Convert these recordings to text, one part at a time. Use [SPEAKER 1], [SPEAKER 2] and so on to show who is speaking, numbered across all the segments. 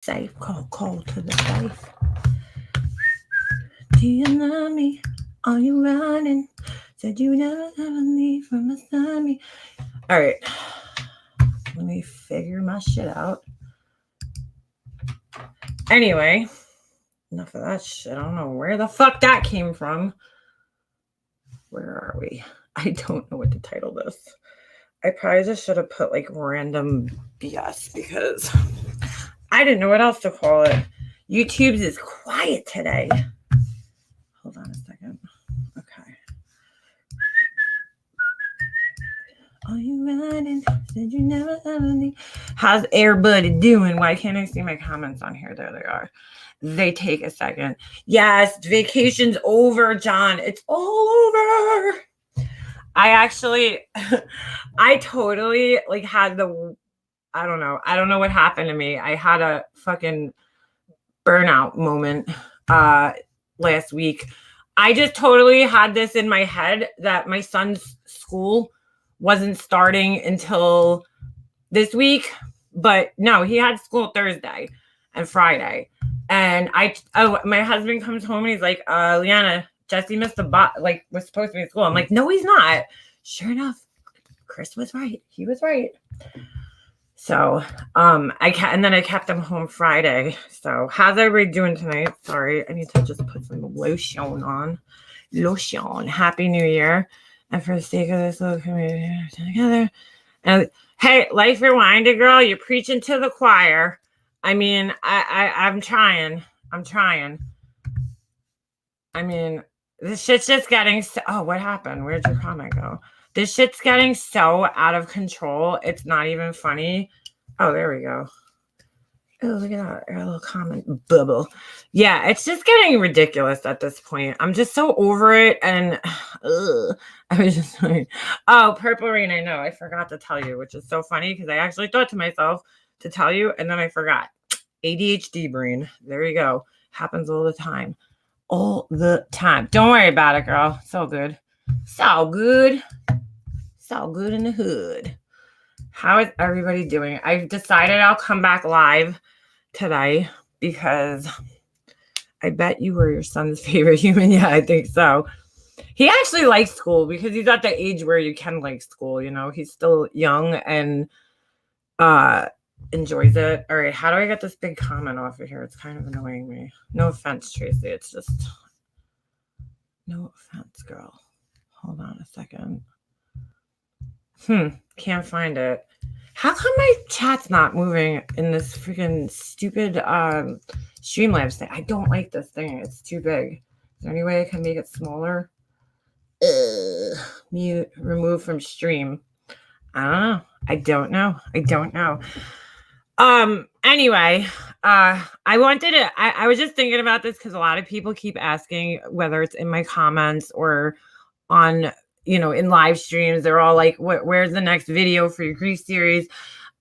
[SPEAKER 1] Safe call to the safe. Do you love me? Are you running? Said you never ever leave from beside me. All right, let me figure my shit out. Anyway, enough of that shit. I don't know where the fuck that came from. Where are we? I don't know what to title this. I probably just should have put like random BS because I didn't know what else to call it. YouTube's is quiet today. Hold on a second. Okay. Are you running? Said you never ever leave. How's everybody doing? Why can't I see my comments on here? There they are. They take a second. Yes, vacation's over, John. It's all over. I actually, I totally like had I don't know. I don't know what happened to me. I had a fucking burnout moment last week. I just totally had this in my head that my son's school wasn't starting until this week, but no, he had school Thursday and Friday. And my husband comes home and he's like, Leanna, Jesse missed the like was supposed to be in school. I'm like, no, he's not. Sure enough, Chris was right. He was right. So, and then I kept him home Friday. So, how's everybody doing tonight? Sorry, I need to just put some lotion on. Lotion. Happy New Year. And for the sake of this little community together. And hey, Life Rewinded girl, you're preaching to the choir. I mean, I'm trying. I mean, this shit's just getting what happened? Where'd your comment go? This shit's getting so out of control. It's not even funny. Oh, there we go. Oh, look at that. A little comment bubble. Yeah, it's just getting ridiculous at this point. I'm just so over it. And I was just like, oh, Purple Rain, I know. I forgot to tell you, which is so funny because I actually thought to myself to tell you, and then I forgot. ADHD brain. There you go. Happens all the time. All the time. Don't worry about it, girl. So good. So good. So good in the hood. How is everybody doing? I've decided I'll come back live today because I bet you were your son's favorite human. Yeah, I think so. He actually likes school because he's at the age where you can like school, you know. He's still young and enjoys it. All right, how do I get this big comment off of here? It's kind of annoying me. No offense, Tracy. It's just no offense, girl. Hold on a second. Can't find it. How come my chat's not moving in this freaking stupid Streamlabs thing? I don't like this thing. It's too big. Is there any way I can make it smaller? Mute, remove from stream. I don't know. Anyway, I wanted to, I was just thinking about this because a lot of people keep asking whether it's in my comments or on, you know, in live streams. They're all like, where's the next video for your grief series?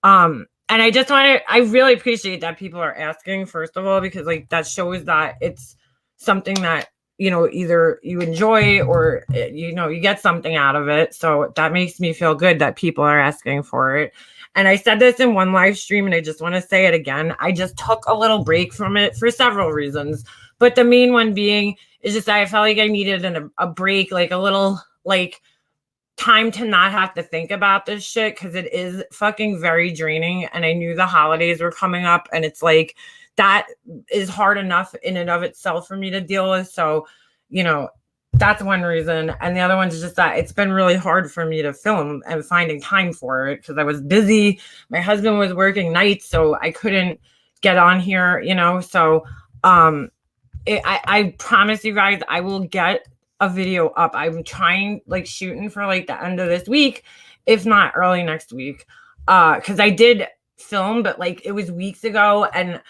[SPEAKER 1] And I just I really appreciate that people are asking, first of all, because like that shows that it's something that, you know, either you enjoy or, you know, you get something out of it. So that makes me feel good that people are asking for it. And I said this in one live stream and I just want to say it again. I just took a little break from it for several reasons. But the main one being is just I felt like I needed a break, like a little like time to not have to think about this shit because it is fucking very draining. And I knew the holidays were coming up and it's like that is hard enough in and of itself for me to deal with. So, you know, that's one reason. And the other one is just that it's been really hard for me to film and finding time for it because I was busy. My husband was working nights, so I couldn't get on here, you know. So I promise you guys I will get a video up. I'm trying like shooting for like the end of this week, if not early next week. Because I did film, but like it was weeks ago and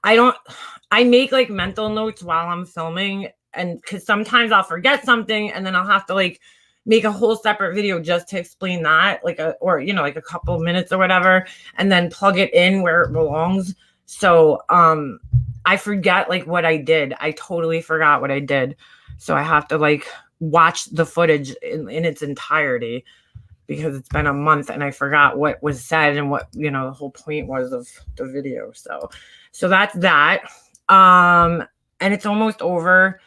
[SPEAKER 1] I make like mental notes while I'm filming, and because sometimes I'll forget something and then I'll have to like make a whole separate video just to explain that, like or you know, like a couple minutes or whatever, and then plug it in where it belongs. So I forget like what I did. I totally forgot what I did. So I have to like watch the footage in its entirety. because it's been a month and I forgot what was said and what, the whole point was of the video. So that's that. And it's almost over.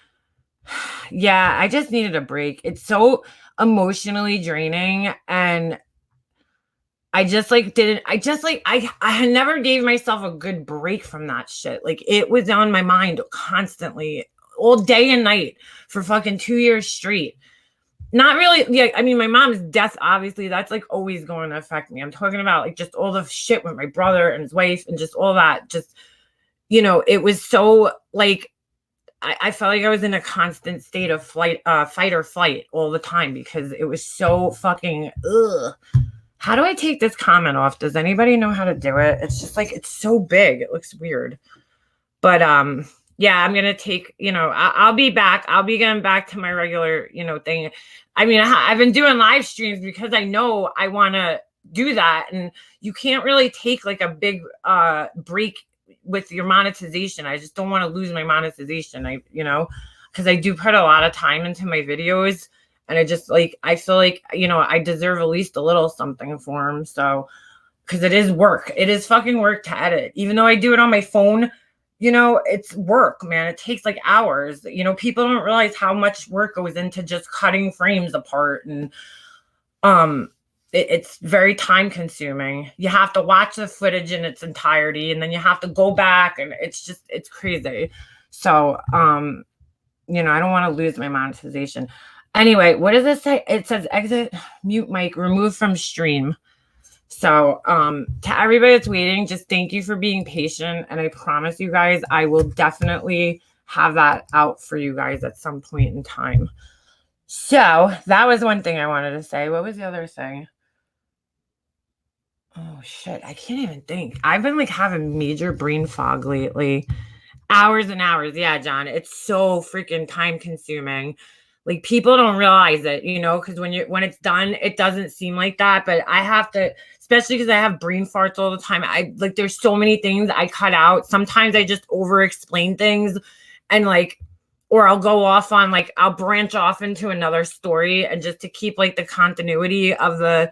[SPEAKER 1] Yeah, I just needed a break. It's so emotionally draining, and I just like didn't I never gave myself a good break from that shit. Like, it was on my mind constantly, all day and night, for fucking 2 years straight. Not really. Yeah, I mean, my mom's death, obviously, that's like always going to affect me. I'm talking about like just all the shit with my brother and his wife and just all that. Just, it was so like I felt like I was in a constant state of fight or flight all the time, because it was so fucking ugh. How do I take this comment off? Does anybody know how to do it? It's just like, it's so big. It looks weird. But yeah, I'm going to take, I'll be back. I'll be getting back to my regular, thing. I mean, I've been doing live streams because I know I want to do that. And you can't really take like a big break with your monetization. I just don't want to lose my monetization. Because I do put a lot of time into my videos. And I just I feel like, I deserve at least a little something for them. So, because it is work. It is fucking work to edit. Even though I do it on my phone, it's work, man. It takes like hours. People don't realize how much work goes into just cutting frames apart. And it's very time consuming. You have to watch the footage in its entirety, and then you have to go back, and it's crazy. So, I don't want to lose my monetization. Anyway, what does it say? It says exit mute mic, remove from stream. So to everybody that's waiting, just thank you for being patient. And I promise you guys, I will definitely have that out for you guys at some point in time. So that was one thing I wanted to say. What was the other thing? Oh shit, I can't even think. I've been having major brain fog lately. Hours and hours. Yeah, John, it's so freaking time consuming. Like, people don't realize it, because when it's done, it doesn't seem like that. But I have to, especially because I have brain farts all the time. There's so many things I cut out. Sometimes I just over explain things, and or I'll go off on I'll branch off into another story, and just to keep the continuity of the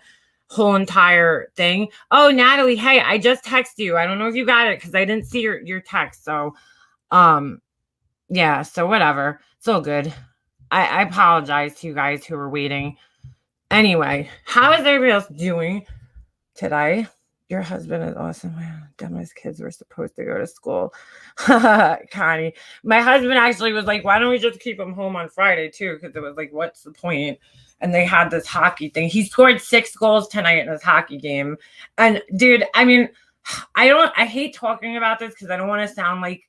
[SPEAKER 1] whole entire thing. Oh, Natalie, hey, I just texted you. I don't know if you got it because I didn't see your text. So, yeah, so whatever. It's all good. I apologize to you guys who were waiting. Anyway, how is everybody else doing today? Your husband is awesome. Wow, dumbest kids were supposed to go to school. Connie. My husband actually was like, why don't we just keep him home on Friday too? Because it was like, what's the point? And they had this hockey thing. He scored 6 goals tonight in his hockey game. And dude, I mean, I hate talking about this because I don't want to sound like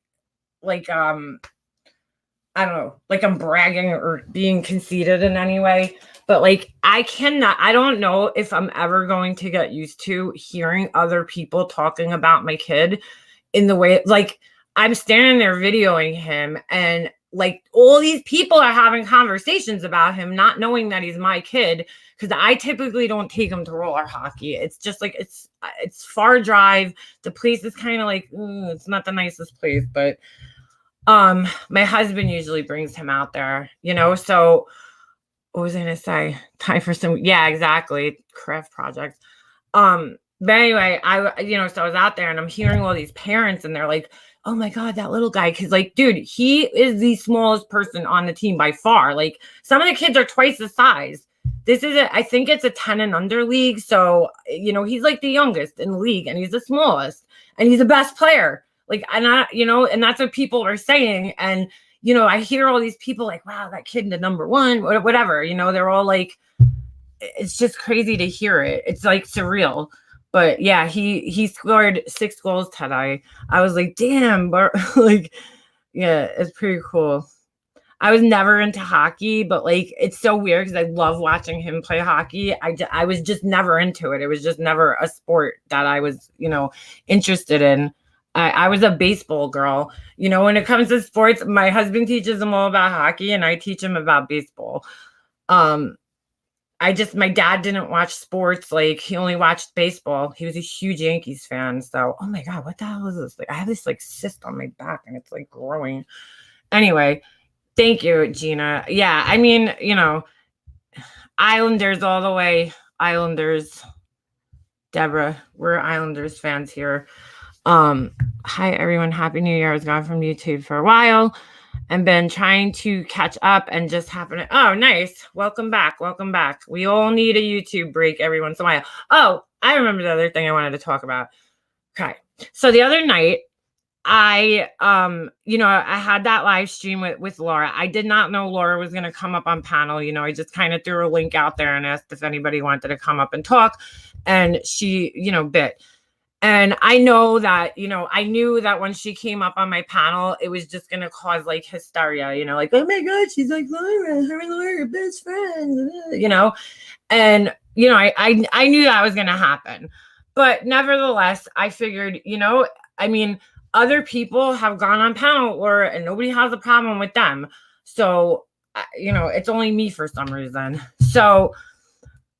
[SPEAKER 1] I don't know, I'm bragging or being conceited in any way, but I don't know if I'm ever going to get used to hearing other people talking about my kid in the way, I'm standing there videoing him, and all these people are having conversations about him, not knowing that he's my kid, because I typically don't take him to roller hockey. It's just it's far drive. The place is kind of it's not the nicest place, but my husband usually brings him out there, so what was I gonna say? Time for some, yeah, exactly, craft projects. But anyway, so I was out there and I'm hearing all these parents, and they're like, oh my God, that little guy. Cause dude, he is the smallest person on the team by far. Some of the kids are twice the size. I think it's a 10 and under league. So, he's the youngest in the league, and he's the smallest, and he's the best player. And that's what people are saying. And, I hear all these people wow, that kid in the number one, whatever, they're all it's just crazy to hear it. It's surreal. But yeah, he scored 6 goals today. I was like, damn, but yeah, it's pretty cool. I was never into hockey, but it's so weird because I love watching him play hockey. I was just never into it. It was just never a sport that I was, interested in. I was a baseball girl. When it comes to sports, my husband teaches him all about hockey, and I teach him about baseball. My dad didn't watch sports. He only watched baseball. He was a huge Yankees fan. So, oh my God, what the hell is this? I have this cyst on my back, and it's growing. Anyway, thank you, Gina. Yeah, I mean, Islanders all the way. Islanders. Deborah, we're Islanders fans here. Hi everyone, happy new year. I was gone from YouTube for a while and been trying to catch up and just happen to, oh nice, welcome back. We all need a YouTube break every once in a while. Oh, I remember the other thing I wanted to talk about. Okay, so the other night I had that live stream with Laura. I did not know Laura was going to come up on panel. I just kind of threw a link out there and asked if anybody wanted to come up and talk, and she bit. And I know that, I knew that when she came up on my panel, it was just going to cause like hysteria, like, oh my God, she's like Laura, her and Laura are best friends, and, I knew that was going to happen. But nevertheless, I figured, other people have gone on panel Laura and nobody has a problem with them. So, it's only me for some reason. So,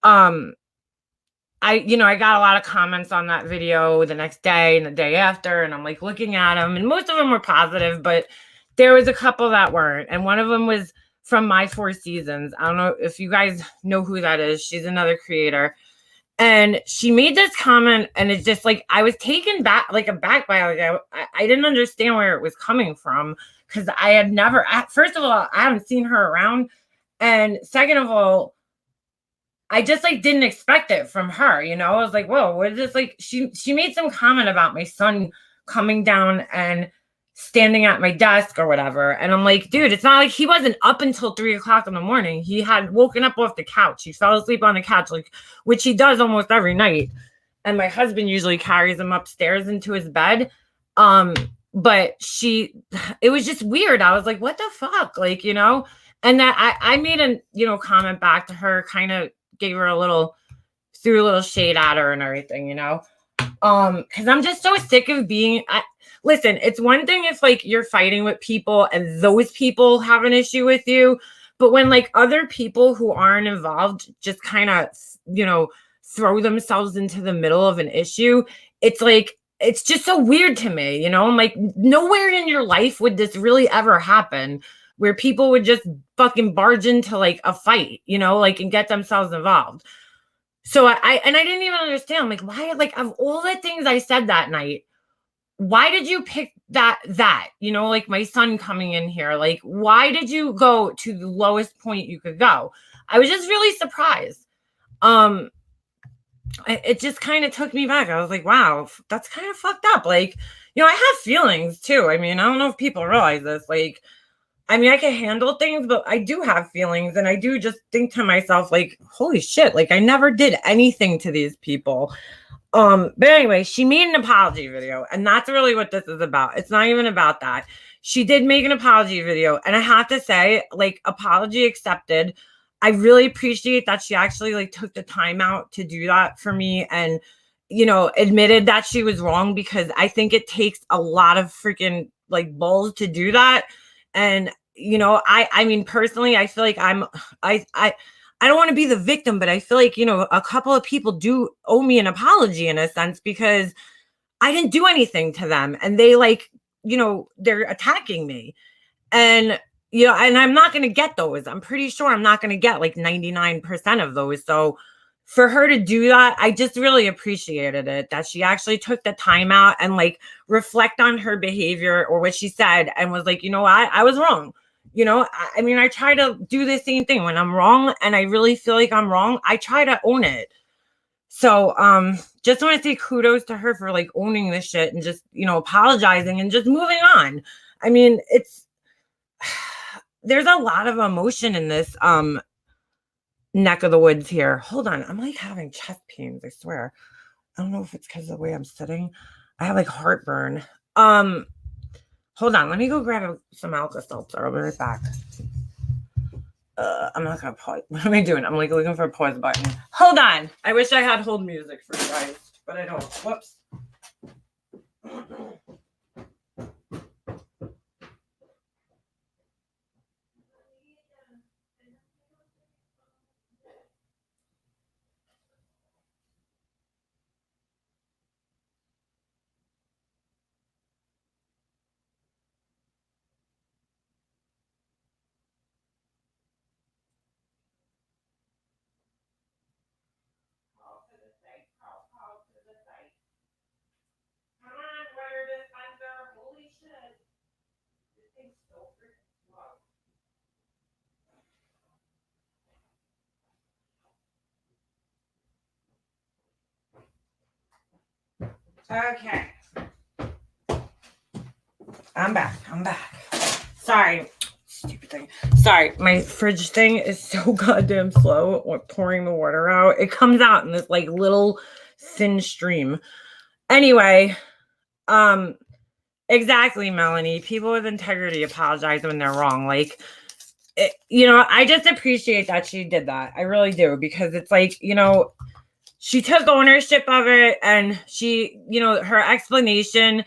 [SPEAKER 1] I got a lot of comments on that video the next day and the day after, and I'm like looking at them, and most of them were positive, but there was a couple that weren't. And one of them was from My Four Seasons. I don't know if you guys know who that is. She's another creator. And she made this comment, and it's just like I was taken back, like aback by it. I didn't understand where it was coming from because I had never, first of all, I haven't seen her around. And second of all, I just like didn't expect it from her, I was like, whoa, what is this? Like she made some comment about my son coming down and standing at my desk or whatever. And I'm like, dude, it's not like he wasn't up until 3:00 in the morning. He had woken up off the couch. He fell asleep on the couch, like which he does almost every night. And my husband usually carries him upstairs into his bed. But it was just weird. I was like, what the fuck? Like, and that I made a, comment back to her, kind of gave her threw a little shade at her and everything, because I'm just so sick of listen, it's one thing if like you're fighting with people and those people have an issue with you, but when like other people who aren't involved just kind of, throw themselves into the middle of an issue, it's like, it's just so weird to me, I'm like, nowhere in your life would this really ever happen where people would just fucking barge into like a fight, like and get themselves involved. So I didn't even understand. I'm like, why? Like of all the things I said that night, why did you pick that? Like my son coming in here, like why did you go to the lowest point you could go? I was just really surprised. It just kind of took me back. I was like, wow, that's kind of fucked up. Like, I have feelings too. I mean, I don't know if people realize this. Like, I mean, I can handle things, but I do have feelings. And I do just think to myself, like, holy shit, like I never did anything to these people. But anyway, she made an apology video, and that's really what this is about. It's not even about that. She did make an apology video, and I have to say, like, apology accepted. I really appreciate that she actually like took the time out to do that for me and admitted that she was wrong, because I think it takes a lot of freaking like balls to do that. And I mean personally, I feel like I don't want to be the victim, but I feel like, a couple of people do owe me an apology in a sense, because I didn't do anything to them and they like, they're attacking me. And, and I'm not going to get those. I'm pretty sure I'm not going to get like 99% of those. So for her to do that, I just really appreciated it, that she actually took the time out and like reflect on her behavior or what she said and was like, I was wrong. I mean, I try to do the same thing when I'm wrong and I really feel like I'm wrong. I try to own it. So, just want to say kudos to her for like owning this shit and just, apologizing and just moving on. I mean, there's a lot of emotion in this, neck of the woods here. Hold on. I'm like having chest pains. I swear. I don't know if it's because of the way I'm sitting. I have like heartburn. Hold on. Let me go grab some Alka-Seltzer. I'll be right back. I'm not gonna pause. What am I doing? I'm like looking for a pause button. Hold on. I wish I had hold music for you guys, but I don't. Whoops. Okay. I'm back. Sorry. Stupid thing. Sorry. My fridge thing is so goddamn slow at pouring the water out. It comes out in this like little thin stream. Anyway, exactly, Melanie. People with integrity apologize when they're wrong. Like, I just appreciate that she did that. I really do, because it's like, she took ownership of it, and she, her explanation,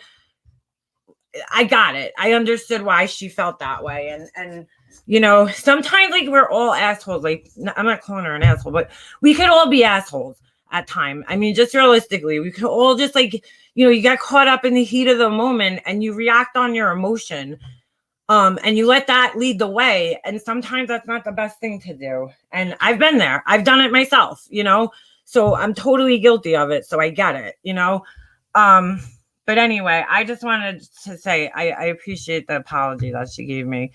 [SPEAKER 1] I got it. I understood why she felt that way. And sometimes like we're all assholes. Like, I'm not calling her an asshole, but we could all be assholes at time. I mean, just realistically, we could all just like, you get caught up in the heat of the moment and you react on your emotion. And you let that lead the way. And sometimes that's not the best thing to do. And I've been there. I've done it myself, so I'm totally guilty of it. So I get it, but anyway, I just wanted to say I appreciate the apology that she gave me.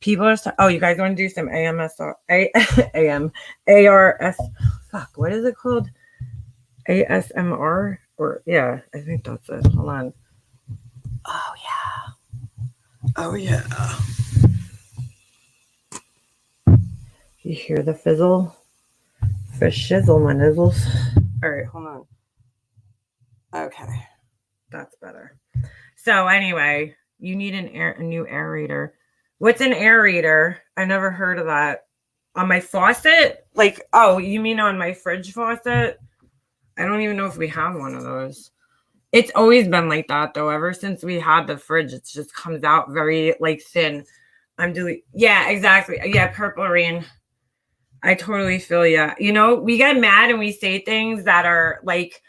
[SPEAKER 1] People are you guys want to do some ARS, fuck, what is it called? ASMR? Or yeah, I think that's it. Hold on. Oh yeah. You hear the fizzle? For shizzle, my nizzles. All right, hold on. Okay, that's better. So anyway, you need a new aerator. What's an aerator? I never heard of that. On my faucet? Like, oh, you mean on my fridge faucet? I don't even know if we have one of those. It's always been like that though. Ever since we had the fridge, it just comes out very like thin. Yeah, exactly. Yeah, Purple Rain. I totally feel ya. We get mad and we say things that are like,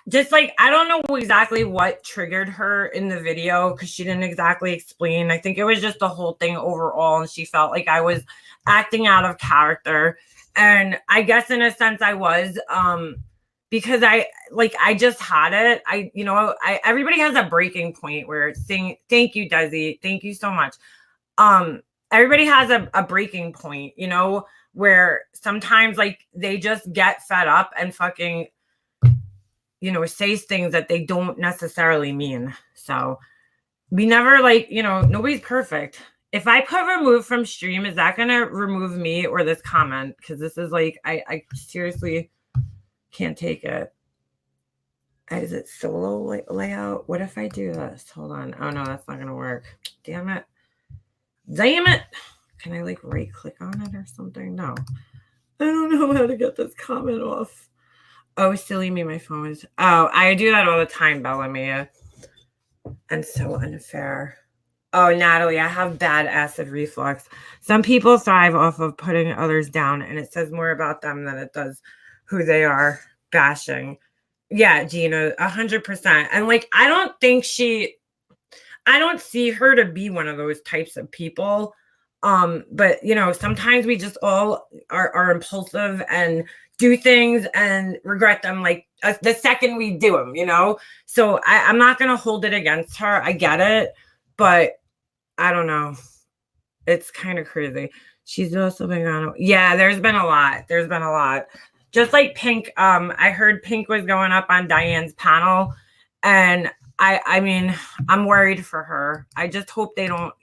[SPEAKER 1] just like, I don't know exactly what triggered her in the video, because she didn't exactly explain. I think it was just the whole thing overall, and she felt like I was acting out of character. And I guess in a sense I was, because I just had it. Everybody has a breaking point where it's saying, thank you, Desi. Thank you so much. Everybody has a breaking point, where sometimes like they just get fed up and fucking, say things that they don't necessarily mean. So we never nobody's perfect. If I put remove from stream, is that going to remove me or this comment? Because this is like, I seriously can't take it. Is it solo layout? What if I do this? Hold on. Oh no, that's not going to work. Damn it. Can I like right click on it or something? No. I don't know how to get this comment off. Oh, silly me, my phone is. Oh, I do that all the time, Bellamia. And so unfair. Oh, Natalie, I have bad acid reflux. Some people thrive off of putting others down, and it says more about them than it does who they are. Bashing. Yeah, Gina, 100%. And like, I don't see her to be one of those types of people. But sometimes we just all are impulsive and do things and regret them like the second we do them, So I'm not going to hold it against her. I get it, but I don't know. It's kind of crazy. She's also been on. Yeah, there's been a lot. Just like Pink, I heard Pink was going up on Diane's panel, and I mean, I'm worried for her. I just hope they don't,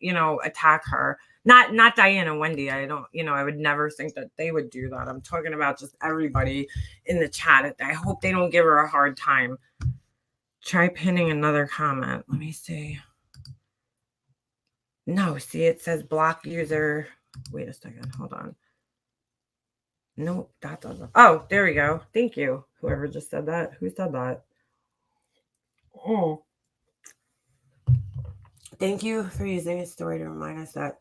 [SPEAKER 1] attack her. Not Diane and Wendy. I don't, I would never think that they would do that. I'm talking about just everybody in the chat. I hope they don't give her a hard time. Try pinning another comment. Let me see. No, see, it says block user. Wait a second. Hold on. No, that doesn't. Oh, there we go. Thank you. Whoever just said that. Who said that? Oh. Thank you for using a story to remind us that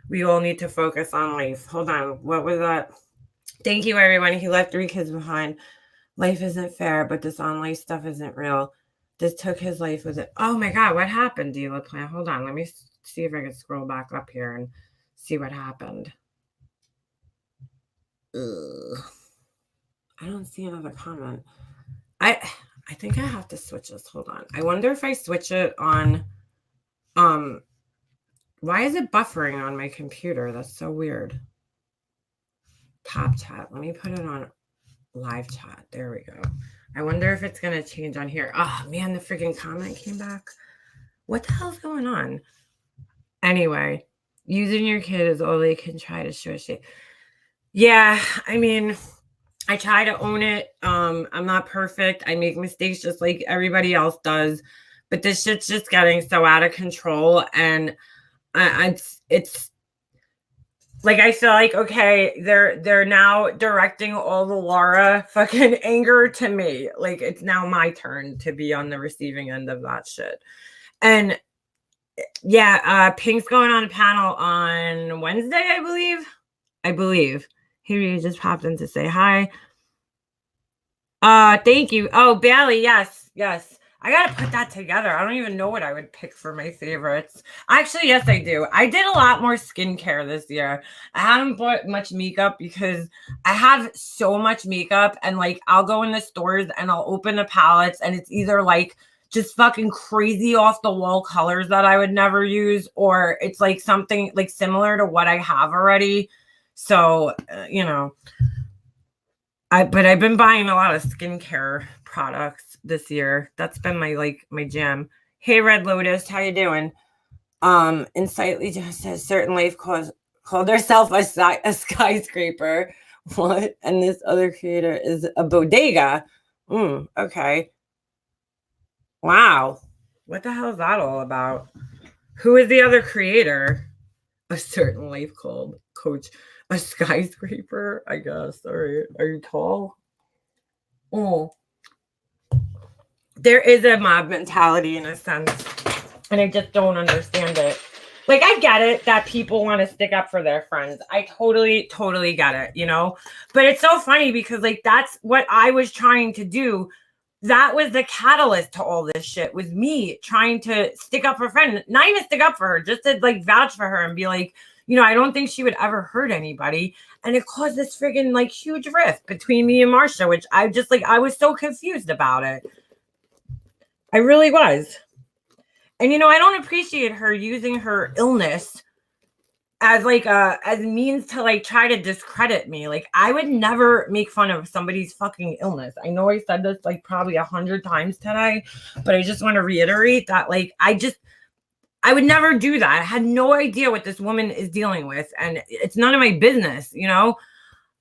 [SPEAKER 1] we all need to focus on life. Hold on. What was that? Thank you, everyone. He left 3 kids behind. Life isn't fair, but this online stuff isn't real. This took his life with it. Oh my God, what happened, Dila Plan? Hold on. Let me see if I can scroll back up here and see what happened. Ugh. I don't see another comment. I think I have to switch this. Hold on. I wonder if I switch it on. Why is it buffering on my computer? That's so weird. Top chat. Let me put it on live chat. There we go. I wonder if it's going to change on here. Oh, man, the freaking comment came back. What the hell's going on? Anyway, using your kid is all they can try to show shit. Yeah, I mean, I try to own it. I'm not perfect. I make mistakes just like everybody else does. But this shit's just getting so out of control. And it's like I feel like, okay, they're now directing all the Laura fucking anger to me. Like it's now my turn to be on the receiving end of that shit. And yeah, Pink's going on a panel on Wednesday, I believe. Here you just popped in to say hi. Thank you. Oh, Bailey, yes. I gotta put that together. I don't even know what I would pick for my favorites. Actually, yes, I do. I did a lot more skincare this year. I haven't bought much makeup because I have so much makeup, and like I'll go in the stores and I'll open the palettes, and it's either like just fucking crazy off the wall colors that I would never use, or it's like something like similar to what I have already. So, but I've been buying a lot of skincare products this year. That's been my jam. Hey, Red Lotus, how you doing? Insightly just says certain life called herself a skyscraper. What? And this other creator is a bodega. Okay. Wow. What the hell is that all about? Who is the other creator? A certain life called Coach. A skyscraper, I guess. Are you tall? Oh, there is a mob mentality in a sense, and I just don't understand it. Like, I get it that people want to stick up for their friends. I totally get it, But it's so funny because, like, that's what I was trying to do. That was the catalyst to all this shit, was me trying to stick up for a friend. Not even stick up for her, just to, like, vouch for her and be like, I don't think she would ever hurt anybody. And it caused this friggin' like huge rift between me and Marsha, which I was so confused about it. I really was. And I don't appreciate her using her illness as like as means to like try to discredit me. Like I would never make fun of somebody's fucking illness. I know I said this like probably 100 times today, but I just want to reiterate that like I would never do that. I had no idea what this woman is dealing with, and it's none of my business,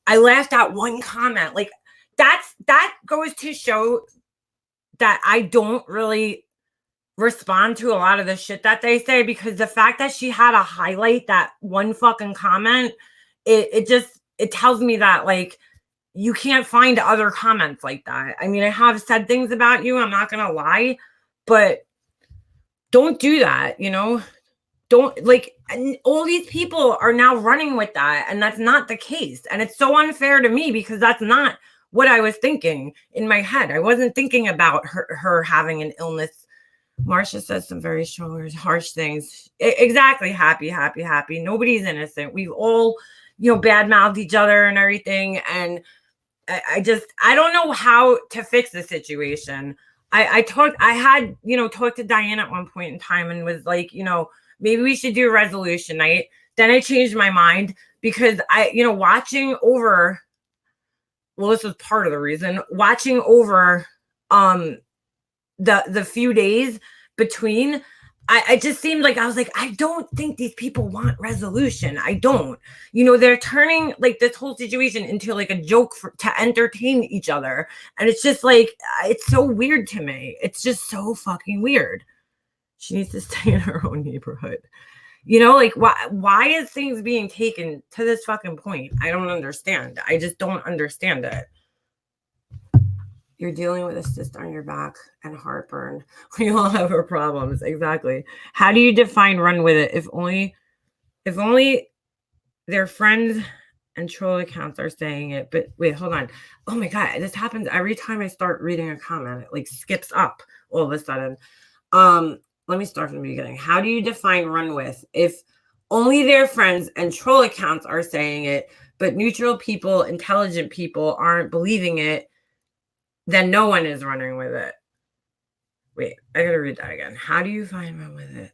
[SPEAKER 1] I laughed at one comment. Like that goes to show that I don't really respond to a lot of the shit that they say, because the fact that she had to highlight that one fucking comment, it tells me that like you can't find other comments like that. I mean, I have said things about you, I'm not gonna lie, but don't do that, don't like, and all these people are now running with that, and that's not the case. And it's so unfair to me because that's not what I was thinking in my head. I wasn't thinking about her having an illness. Marsha says some very strong, harsh things. Exactly. Happy. Nobody's innocent. We've all, bad-mouthed each other and everything. And I don't know how to fix the situation. I had talked to Diane at one point in time and was like, maybe we should do a resolution night. Then I changed my mind because watching over, well, this was part of the reason, watching over the few days between, I just seemed like I was like, I don't think these people want resolution. I don't. They're turning like this whole situation into like a joke to entertain each other. And it's just like, it's so weird to me. It's just so fucking weird. She needs to stay in her own neighborhood. Like why is things being taken to this fucking point? I don't understand. I just don't understand it. You're dealing with a cyst on your back and heartburn. We all have our problems. Exactly. How do you define run with it? If only their friends and troll accounts are saying it. But wait, hold on. Oh my God. This happens every time I start reading a comment. It like skips up all of a sudden. Let me start from the beginning. How do you define run with? If only their friends and troll accounts are saying it, but neutral people, intelligent people aren't believing it, then no one is running with it. Wait, I gotta read that again. How do you find run with it?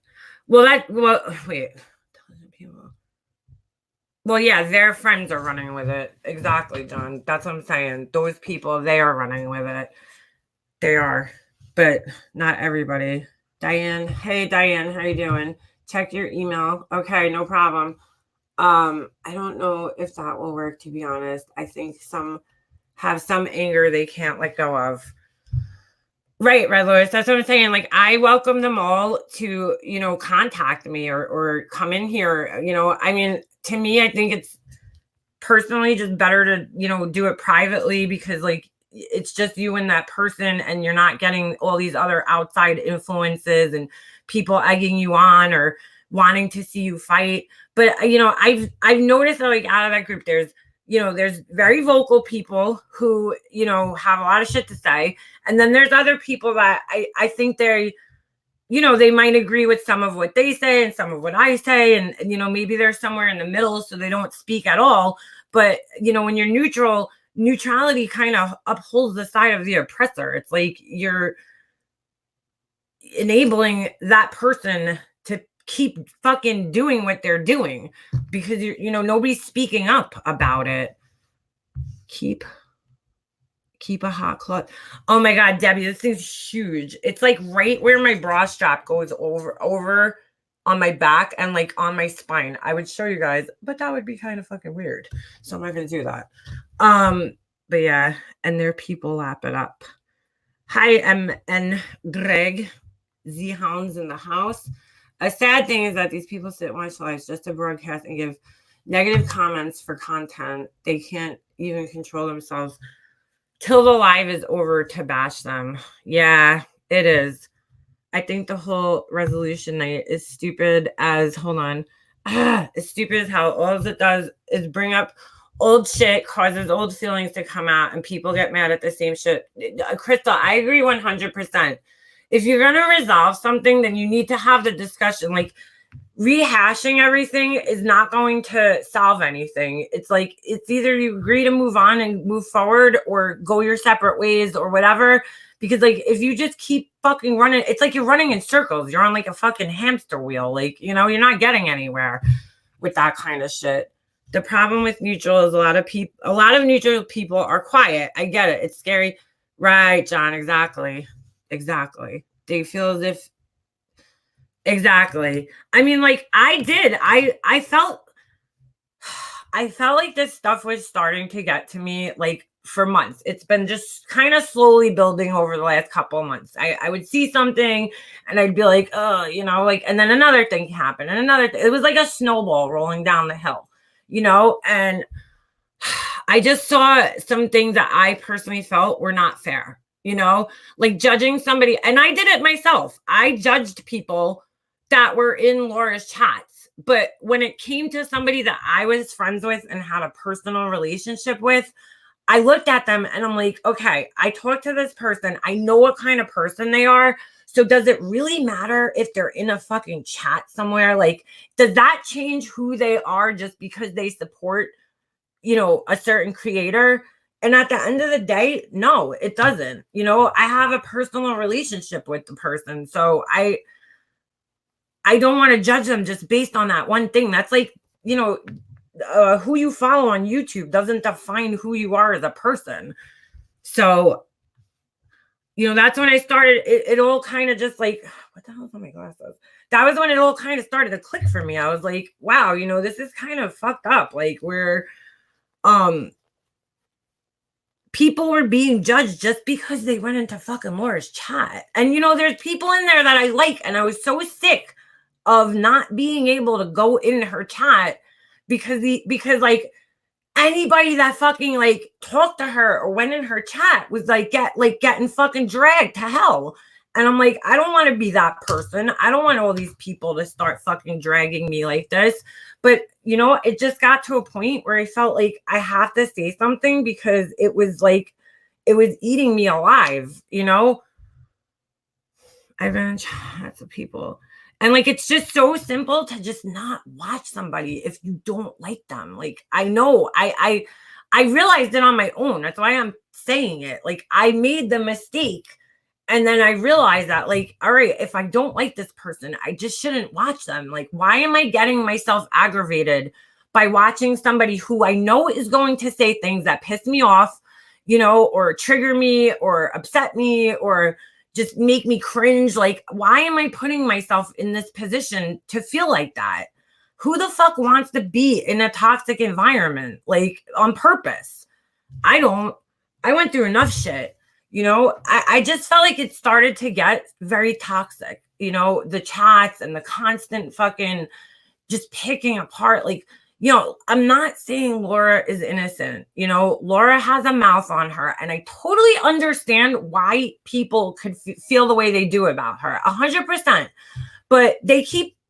[SPEAKER 1] Well, wait. Intelligent people. Well, yeah, their friends are running with it. Exactly, John. That's what I'm saying. Those people, they are running with it. They are, but not everybody. Diane, hey Diane, how you doing? Check your email. Okay, no problem. I don't know if that will work, to be honest. I think some have some anger they can't let go of. Right, Red Lois. That's what I'm saying. Like, I welcome them all to, contact me or come in here. I mean, to me, I think it's personally just better to, do it privately because, like, it's just you and that person, and you're not getting all these other outside influences and people egging you on or wanting to see you fight. But I've noticed that, like, out of that group, there's very vocal people who have a lot of shit to say, and then there's other people that I think they might agree with some of what they say and some of what I say, and maybe they're somewhere in the middle, so they don't speak at all. But when you're neutral, neutrality kind of upholds the side of the oppressor. It's like you're enabling that person to keep fucking doing what they're doing because nobody's speaking up about it. Keep a hot cloth. Oh my God, Debbie, this thing's huge. It's like right where my bra strap goes over on my back and like on my spine. I would show you guys, but that would be kind of fucking weird. So I'm not gonna do that. But yeah, and their people lap it up. Hi, and Greg, Z Hounds in the house. A sad thing is that these people sit and watch lives just to broadcast and give negative comments for content. They can't even control themselves till the live is over to bash them. Yeah, it is. I think the whole resolution night is stupid as, it's stupid as hell. All it does is bring up old shit, causes old feelings to come out, and people get mad at the same shit. Crystal, I agree 100%. If you're going to resolve something, then you need to have the discussion. Like, rehashing everything is not going to solve anything. It's like, it's either you agree to move on and move forward or go your separate ways or whatever. Because, like, if you just keep fucking running, it's like you're running in circles. You're on like a fucking hamster wheel. Like, you're not getting anywhere with that kind of shit. The problem with neutral is a lot of neutral people are quiet. I get it. It's scary. Right, John. Exactly. They feel as if, exactly. I mean, like, I felt like this stuff was starting to get to me, like, for months. It's been just kind of slowly building over the last couple of months. I would see something and I'd be like, oh, like, and then another thing happened and another it was like a snowball rolling down the hill, and I just saw some things that I personally felt were not fair, like judging somebody. And I did it myself. I judged people that were in Laura's chats. But when it came to somebody that I was friends with and had a personal relationship with, I looked at them and I'm like, okay, I talked to this person. I know what kind of person they are. So does it really matter if they're in a fucking chat somewhere? Like, does that change who they are just because they support, a certain creator? And at the end of the day, no, it doesn't. I have a personal relationship with the person. So I don't want to judge them just based on that one thing. That's like, who you follow on YouTube doesn't define who you are as a person. So, that's when I started. It all kind of just like, what the hell's on my glasses? That was when it all kind of started to click for me. I was like, wow, this is kind of fucked up. Like, we're, people were being judged just because they went into fucking Laura's chat. And, there's people in there that I like. And I was so sick of not being able to go in her chat because like anybody that fucking like talked to her or went in her chat was like getting fucking dragged to hell. And I'm like, I don't want to be that person. I don't want all these people to start fucking dragging me like this. But it just got to a point where I felt like I have to say something because it was like it was eating me alive. I've been in chats with people. And like, it's just so simple to just not watch somebody if you don't like them. Like, I know I realized it on my own. That's why I'm saying it. Like, I made the mistake. And then I realized that, like, all right, if I don't like this person, I just shouldn't watch them. Like, why am I getting myself aggravated by watching somebody who I know is going to say things that piss me off, or trigger me or upset me or just make me cringe. Like, why am I putting myself in this position to feel like that? Who the fuck wants to be in a toxic environment, like, on purpose? I don't. I went through enough shit. I just felt like it started to get very toxic. The chats and the constant fucking just picking apart. Like, I'm not saying Laura is innocent. Laura has a mouth on her, and I totally understand why people could feel the way they do about her, 100%. But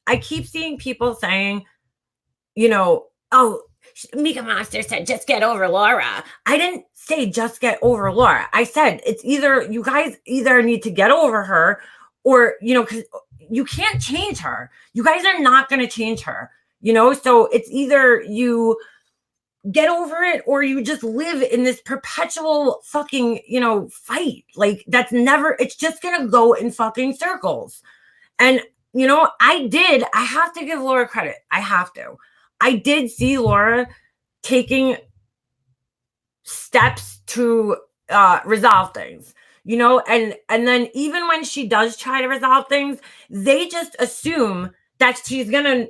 [SPEAKER 1] I keep seeing people saying, oh, Mika Monster said, just get over Laura. I didn't say just get over Laura. I said it's either you guys either need to get over her or, because you can't change her. You guys are not going to change her, so it's either you get over it or you just live in this perpetual fucking, fight. Like, it's just going to go in fucking circles. And, I have to give Laura credit. I have to. I did see Laura taking steps to resolve things, and then even when she does try to resolve things, they just assume that she's gonna,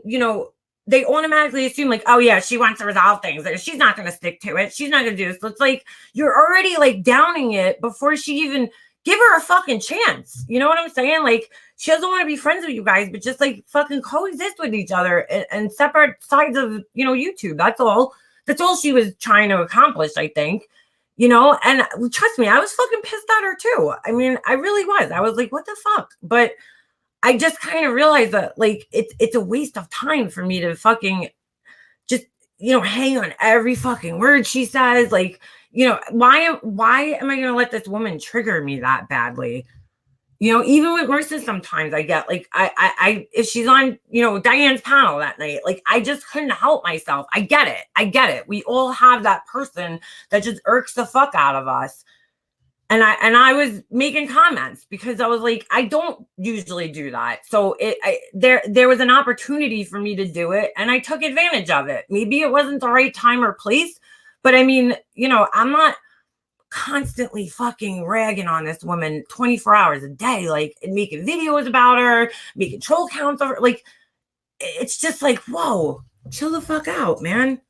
[SPEAKER 1] they automatically assume like, oh yeah, she wants to resolve things. Like, she's not gonna stick to it. She's not gonna do this. So it's like you're already like downing it before she even give her a fucking chance. You know what I'm saying? Like, she doesn't want to be friends with you guys, but just like fucking coexist with each other and separate sides of, YouTube. That's all. That's all she was trying to accomplish, I think. And trust me, I was fucking pissed at her too. I mean, I really was. I was like, what the fuck? But I just kind of realized that, like, it's a waste of time for me to fucking just, hang on every fucking word she says. Like, why am I going to let this woman trigger me that badly? Even with Marissa, sometimes I get like, I if she's on, Diane's panel that night, like, I just couldn't help myself. I get it. We all have that person that just irks the fuck out of us. And I was making comments because I was like, I don't usually do that. So there was an opportunity for me to do it, and I took advantage of it. Maybe it wasn't the right time or place, but I mean, I'm not constantly fucking ragging on this woman 24 hours a day, like, and making videos about her, making troll counts of her. Like, it's just like, whoa, chill the fuck out, man.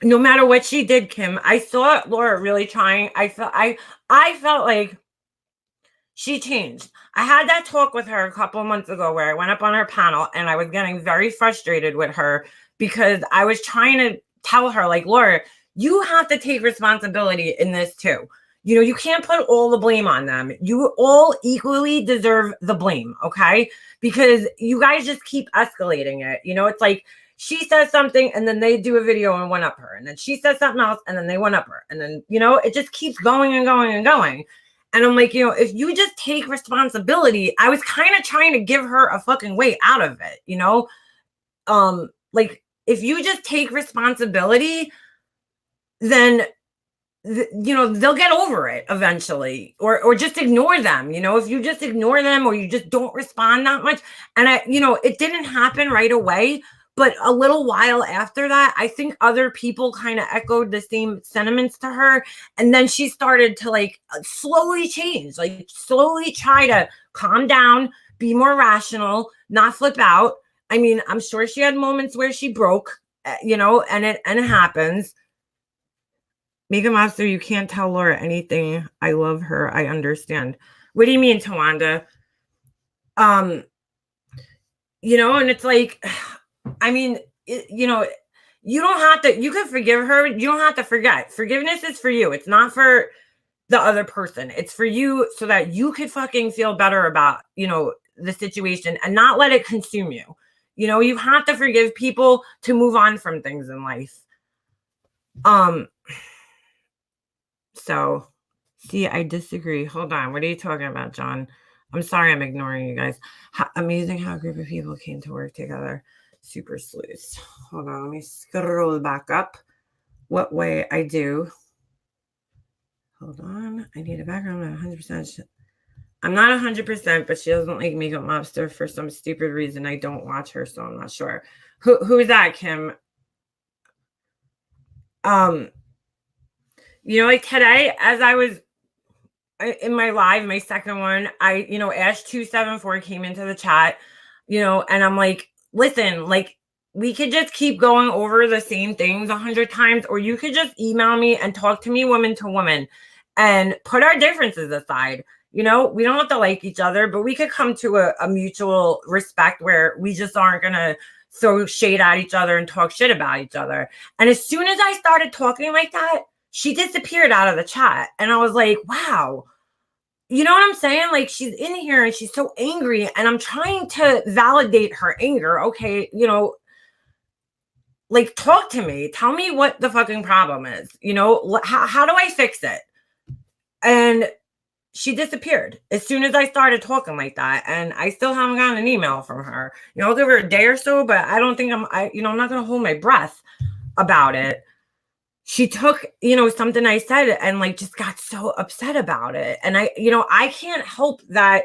[SPEAKER 1] No matter what she did, Kim, I saw Laura really trying. I felt like she changed. I had that talk with her a couple of months ago where I went up on her panel and I was getting very frustrated with her because I was trying to tell her, like, Laura, you have to take responsibility in this too. You can't put all the blame on them. You all equally deserve the blame, okay? Because you guys just keep escalating it. It's like she says something and then they do a video and one up her. And then she says something else and then they one up her. And then, it just keeps going and going and going. And I'm like, if you just take responsibility, I was kind of trying to give her a fucking way out of it, like, if you just take responsibility, then, they'll get over it eventually, or just ignore them. If you just ignore them or you just don't respond that much. And it didn't happen right away, but a little while after that, I think other people kind of echoed the same sentiments to her. And then she started to like slowly change, like slowly try to calm down, be more rational, not flip out. I mean, I'm sure she had moments where she broke, and it happens. Mega Monster, you can't tell Laura anything. I love her. I understand. What do you mean, Tawanda? And it's like, I mean, you don't have to, you can forgive her. You don't have to forget. Forgiveness is for you. It's not for the other person. It's for you so that you could fucking feel better about, the situation and not let it consume you. You have to forgive people to move on from things in life. So, see, I disagree. Hold on. What are you talking about, John? I'm sorry I'm ignoring you guys. Amazing how a group of people came to work together. Super sleuths. Hold on. Let me scroll back up. What way I do. Hold on. I need a background. I'm not 100%. I'm not 100%, but she doesn't like Makeup Mobster for some stupid reason. I don't watch her, so I'm not sure. Who is that, Kim? Um, like today, as I was in my live, my second one, Ash274 came into the chat, and I'm like, listen, like, we could just keep going over the same things 100 times, or you could just email me and talk to me woman to woman and put our differences aside. We don't have to like each other, but we could come to a mutual respect where we just aren't going to throw shade at each other and talk shit about each other. And as soon as I started talking like that, she disappeared out of the chat. And I was like, wow. You know what I'm saying? Like, she's in here and she's so angry, and I'm trying to validate her anger. Okay, like, talk to me. Tell me what the fucking problem is. How do I fix it? And she disappeared as soon as I started talking like that. And I still haven't gotten an email from her. I'll give her a day or so, but I don't think I'm not going to hold my breath about it. She took, something I said and like just got so upset about it. And I can't help that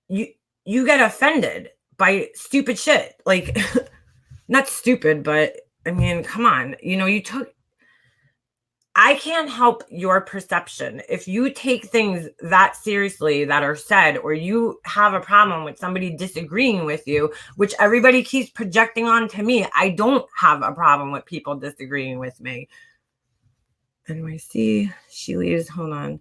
[SPEAKER 1] you get offended by stupid shit. Like, not stupid, but I mean, come on. I can't help your perception. If you take things that seriously that are said, or you have a problem with somebody disagreeing with you, which everybody keeps projecting onto me, I don't have a problem with people disagreeing with me. NYC, she leaves. Hold on.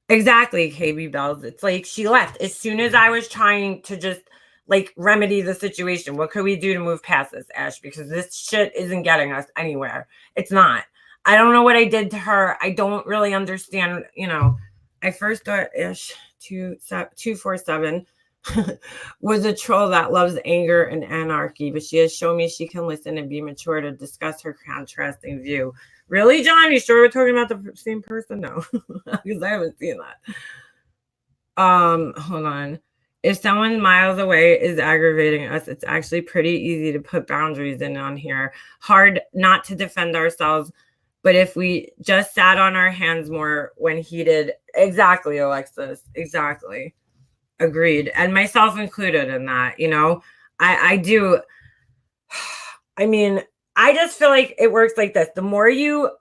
[SPEAKER 1] Exactly, KB Bells. It's like she left as soon as I was trying to just like remedy the situation. What could we do to move past this, Ash? Because this shit isn't getting us anywhere. It's not. I don't know what I did to her. I don't really understand. I first thought Ish 247 was a troll that loves anger and anarchy, but she has shown me she can listen and be mature to discuss her contrasting view. Really, John? You sure we're talking about the same person? No, because I haven't seen that. Hold on. If someone miles away is aggravating us, it's actually pretty easy to put boundaries in on here. Hard not to defend ourselves. But if we just sat on our hands more when heated, exactly, Alexis, exactly. Agreed. And myself included in that, I do. I mean, I just feel like it works like this. The more you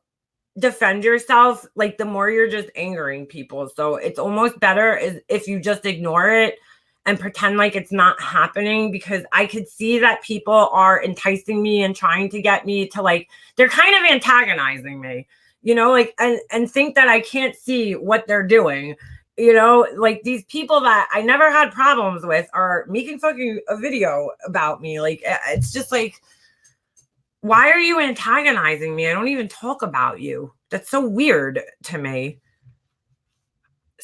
[SPEAKER 1] defend yourself, like the more you're just angering people. So it's almost better if you just ignore it and pretend like it's not happening, because I could see that people are enticing me and trying to get me to, like, they're kind of antagonizing me, like, and think that I can't see what they're doing. Like, these people that I never had problems with are making fucking a video about me. Like, it's just like, why are you antagonizing me? I don't even talk about you. That's so weird to me.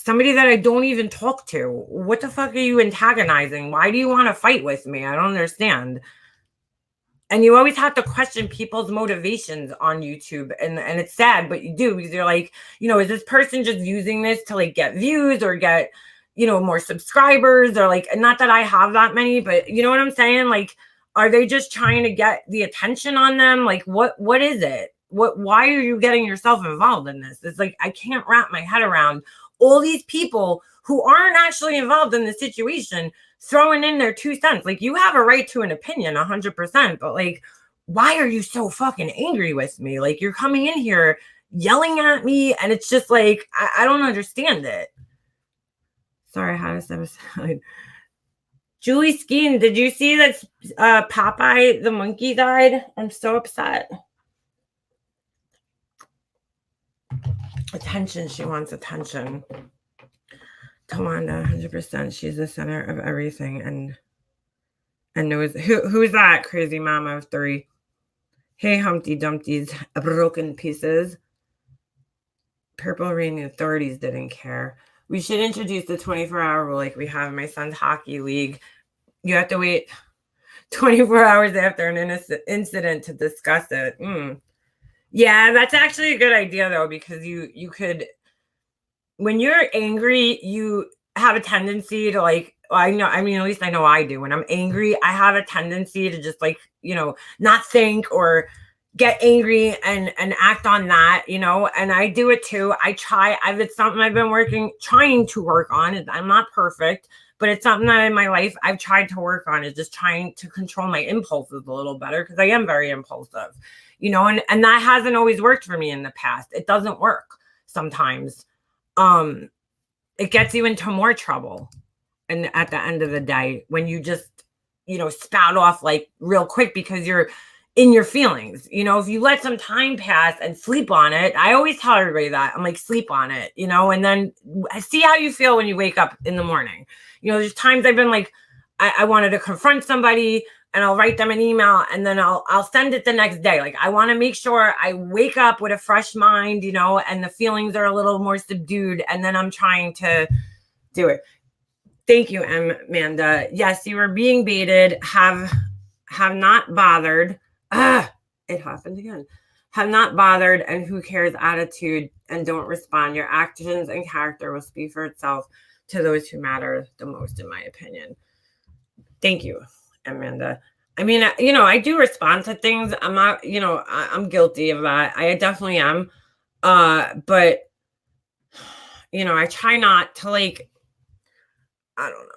[SPEAKER 1] Somebody that I don't even talk to. What the fuck are you antagonizing? Why do you want to fight with me? I don't understand. And you always have to question people's motivations on YouTube. And it's sad, but you do, because you're like, is this person just using this to like get views or get, more subscribers, or like, not that I have that many, but you know what I'm saying? Like, are they just trying to get the attention on them? Like, what is it? Why are you getting yourself involved in this? It's like, I can't wrap my head around all these people who aren't actually involved in the situation throwing in their 2 cents. Like, you have a right to an opinion 100%, but like, why are you so fucking angry with me? Like, you're coming in here yelling at me, and it's just like, I don't understand it. Sorry, I had to step aside. Julie Skeen, did you see that Popeye the monkey died? I'm so upset. Attention. She wants attention. Tawanda, 100%. She's the center of everything, and knows who's that crazy mama of 3. Hey, Humpty Dumpty's broken pieces. Purple Rain authorities didn't care. We should introduce the 24-hour rule like we have in my son's hockey league. You have to wait 24 hours after an incident to discuss it. Yeah, that's actually a good idea, though, because you could, when you're angry, you have a tendency to like, at least I know I do. When I'm angry, I have a tendency to just like, not think or get angry and act on that, you know, and I do it too. It's something I've been trying to work on. I'm not perfect, but it's something that in my life I've tried to work on, is just trying to control my impulses a little better, because I am very impulsive, you know, and that hasn't always worked for me in the past. It doesn't work sometimes. It gets you into more trouble. And at the end of the day, when you just, you know, spout off like real quick because you're in your feelings, you know, if you let some time pass and sleep on it, I always tell everybody that. I'm like, sleep on it, you know, and then see how you feel when you wake up in the morning. You know, there's times I've been like, I wanted to confront somebody and I'll write them an email and then I'll send it the next day. Like, I want to make sure I wake up with a fresh mind, you know, and the feelings are a little more subdued, and then I'm trying to do it. Thank you, Amanda. Yes, you were being baited. Have not bothered. It happened again. Have not bothered, and who cares attitude, and don't respond. Your actions and character will speak for itself to those who matter the most, in my opinion. Thank you, Amanda. I mean, you know, I do respond to things. I'm not, you know, I'm guilty of that. I definitely am. But, you know, I try not to, like, I don't know.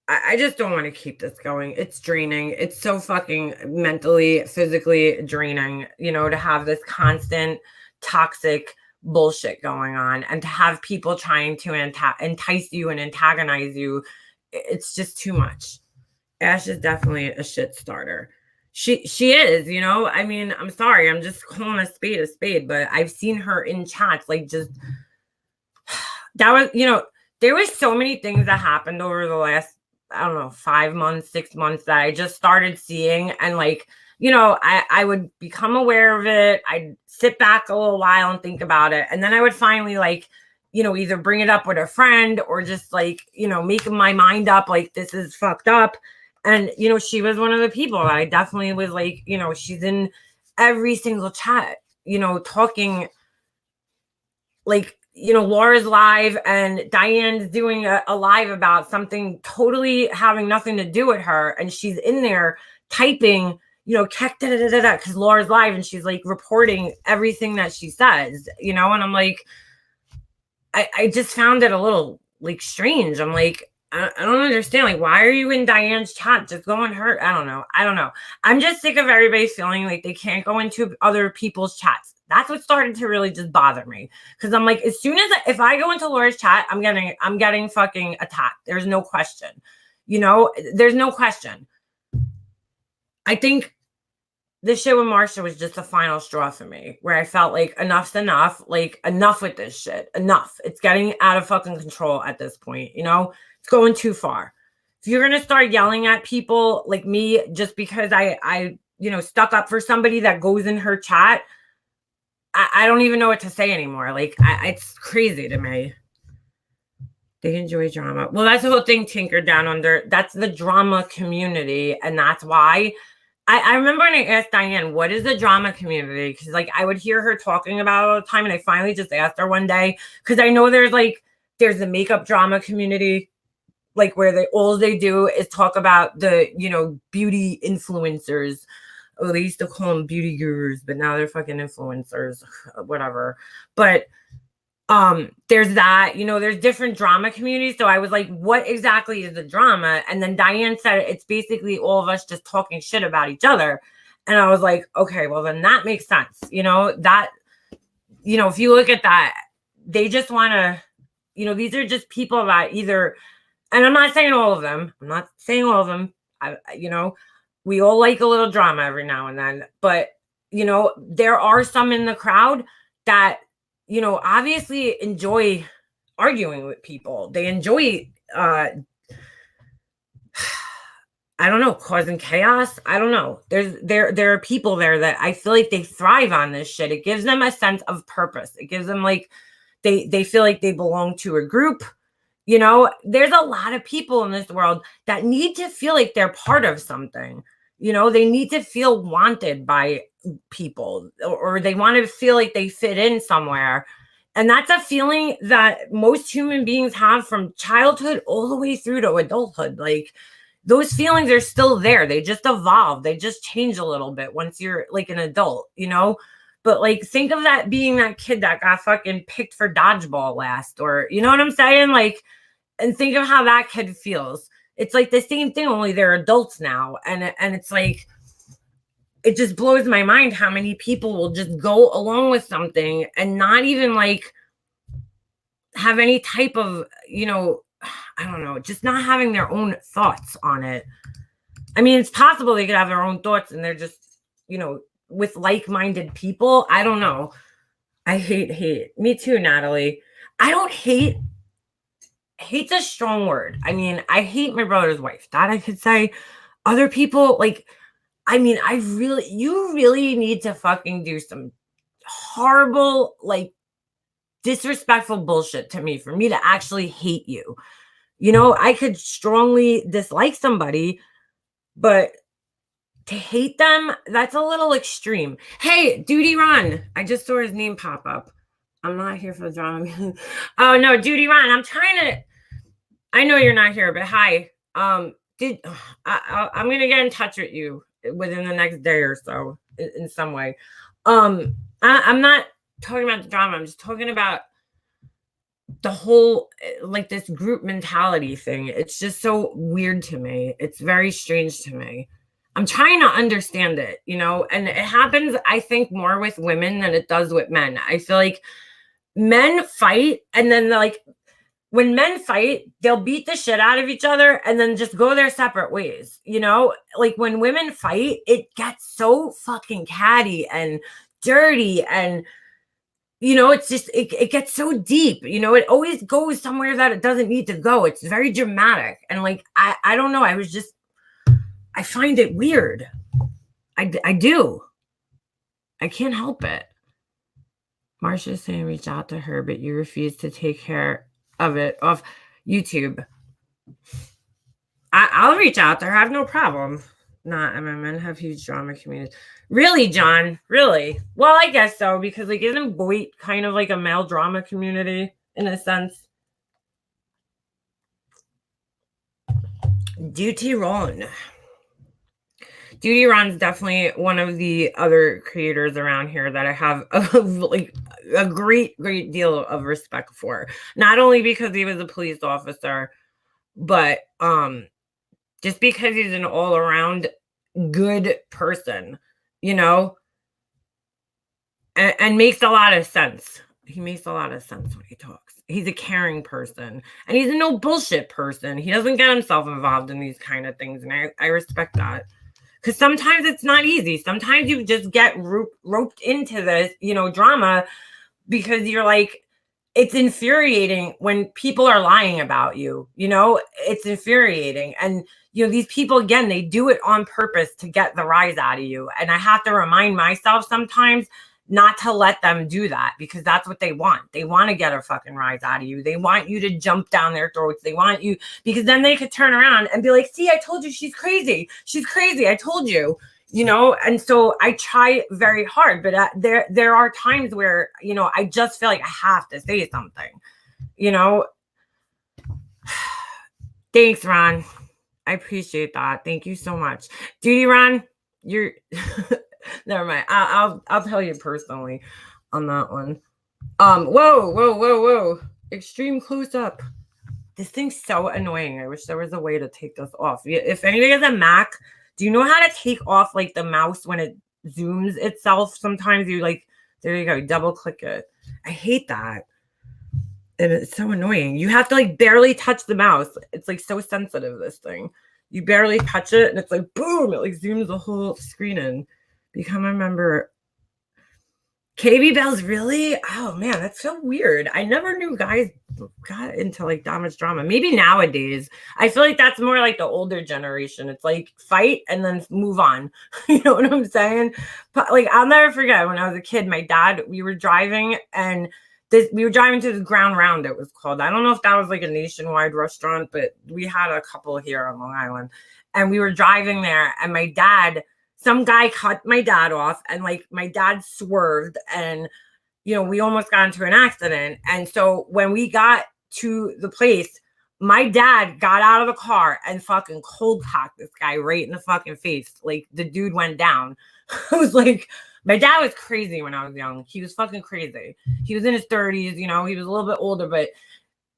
[SPEAKER 1] I just don't want to keep this going. It's draining. It's so fucking mentally, physically draining, you know, to have this constant toxic bullshit going on, and to have people trying to entice you and antagonize you. It's just too much. Ash is definitely a shit starter. She is, you know. I mean, I'm sorry. I'm just calling a spade, but I've seen her in chats, like, just that was, you know, there was so many things that happened over the last, I don't know, 5 months, 6 months, that I just started seeing. And, like, you know, I would become aware of it. I'd sit back a little while and think about it. And then I would finally, like, you know, either bring it up with a friend or just, like, you know, make my mind up, like, this is fucked up. And, you know, she was one of the people that I definitely was like, you know, she's in every single chat, you know, talking, like, you know, Laura's live and Diane's doing a live about something totally having nothing to do with her. And she's in there typing, you know, because Laura's live, and she's like reporting everything that she says, you know, and I'm like, I just found it a little, like, strange. I'm like, I don't understand. Like, why are you in Diane's chat? Just go on her. I don't know. I'm just sick of everybody feeling like they can't go into other people's chats. That's what started to really just bother me. Because I'm like, as soon as if I go into Laura's chat, I'm getting fucking attacked. There's no question. You know, there's no question. I think this shit with Marcia was just the final straw for me, where I felt like enough's enough. Like, enough with this shit. Enough. It's getting out of fucking control at this point. You know, it's going too far. If you're gonna start yelling at people like me just because I you know, stuck up for somebody that goes in her chat, I don't even know what to say anymore. Like, it's crazy to me. They enjoy drama. Well, that's the whole thing, Tinker Down Under. That's the drama community. And that's why I remember when I asked Diane, what is the drama community? Because, like, I would hear her talking about it all the time. And I finally just asked her one day, because I know there's the makeup drama community, like, where all they do is talk about the, you know, beauty influencers. Oh, they used to call them beauty gurus, but now they're fucking influencers, whatever. But there's that, you know, there's different drama communities. So I was like, what exactly is the drama? And then Diane said it's basically all of us just talking shit about each other. And I was like, okay, well, then that makes sense. You know, that, you know, if you look at that, they just want to, you know, these are just people that either, and I'm not saying all of them, you know, we all like a little drama every now and then, but, you know, there are some in the crowd that, you know, obviously enjoy arguing with people. They enjoy, I don't know, causing chaos. I don't know. There are people there that I feel like they thrive on this shit. It gives them a sense of purpose. It gives them, like, they feel like they belong to a group. You know, there's a lot of people in this world that need to feel like they're part of something. You know, they need to feel wanted by people, or they want to feel like they fit in somewhere. And that's a feeling that most human beings have from childhood all the way through to adulthood. Like, those feelings are still there. They just evolve. They just change a little bit once you're like an adult, you know? But like, think of that being that kid that got fucking picked for dodgeball last, or you know what I'm saying? Like, and think of how that kid feels. It's like the same thing, only they're adults now. And it's like, it just blows my mind how many people will just go along with something and not even like have any type of, you know, I don't know, just not having their own thoughts on it. I mean, it's possible they could have their own thoughts and they're just, you know, with like-minded people. I don't know. I hate. Me too, Natalie. I don't hate. Hate's a strong word. I mean, I hate my brother's wife. That I could say. Other people, like, I mean, you really need to fucking do some horrible, like, disrespectful bullshit to me for me to actually hate you. You know, I could strongly dislike somebody, but to hate them, that's a little extreme. Hey, Duty Ron, I just saw his name pop up. I'm not here for the drama. Oh no, Duty Ron, I know you're not here, but hi. I'm gonna get in touch with you within the next day or so in some way. I'm not talking about the drama. I'm just talking about the whole, like, this group mentality thing. It's just so weird to me. It's very strange to me. I'm trying to understand it, you know, and it happens, I think, more with women than it does with men. I feel like men fight, and then like when men fight, they'll beat the shit out of each other and then just go their separate ways. You know, like when women fight, it gets so fucking catty and dirty, and you know, it's just it gets so deep. You know, it always goes somewhere that it doesn't need to go. It's very dramatic, and like I don't know. I find it weird. I do. I can't help it. Marsha's saying reach out to her, but you refuse to take care of it off YouTube. I'll reach out to her. I have no problem. Not men have huge drama communities. Really, John? Really? Well, I guess so, because like isn't Boyd kind of like a male drama community in a sense? Duty Ron. Duty Ron's definitely one of the other creators around here that I have like a great deal of respect for. Not only because he was a police officer, but just because he's an all around good person, you know, and makes a lot of sense. He makes a lot of sense when he talks. He's a caring person, and he's a no bullshit person. He doesn't get himself involved in these kind of things, and I respect that. Because sometimes it's not easy. Sometimes you just get roped into this, you know, drama because you're like, it's infuriating when people are lying about you, you know, it's infuriating. And, you know, these people, again, they do it on purpose to get the rise out of you. And I have to remind myself sometimes not to let them do that, because that's what they want. They want to get a fucking rise out of you. They want you to jump down their throats. They want you, because then they could turn around and be like, see, I told you she's crazy. She's crazy. I told you, you know? And so I try very hard, but there are times where, you know, I just feel like I have to say something, you know? Thanks, Ron. I appreciate that. Thank you so much. Duty, Ron, you're... Never mind. I'll tell you personally on that one. Whoa. Extreme close up. This thing's so annoying. I wish there was a way to take this off. If anybody has a Mac, do you know how to take off like the mouse when it zooms itself? Sometimes you like, there you go, double click it. I hate that. And it's so annoying. You have to like barely touch the mouse. It's like so sensitive, this thing. You barely touch it and it's like, boom, it like zooms the whole screen in. Become a member. KB Bells, really? Oh man, that's so weird. I never knew guys got into like that much drama. Maybe nowadays. I feel like that's more like the older generation. It's like fight and then move on. You know what I'm saying? But like I'll never forget when I was a kid, my dad, we were driving to the Ground Round, it was called. I don't know if that was like a nationwide restaurant, but we had a couple here on Long Island. And we were driving there, and my dad, some guy cut my dad off, and like my dad swerved, and you know, we almost got into an accident. And so when we got to the place, My dad got out of the car and fucking cold cocked this guy right in the fucking face. Like the dude went down. I was like, my dad was crazy when I was young. He was fucking crazy. He was in his 30s, you know, he was a little bit older, but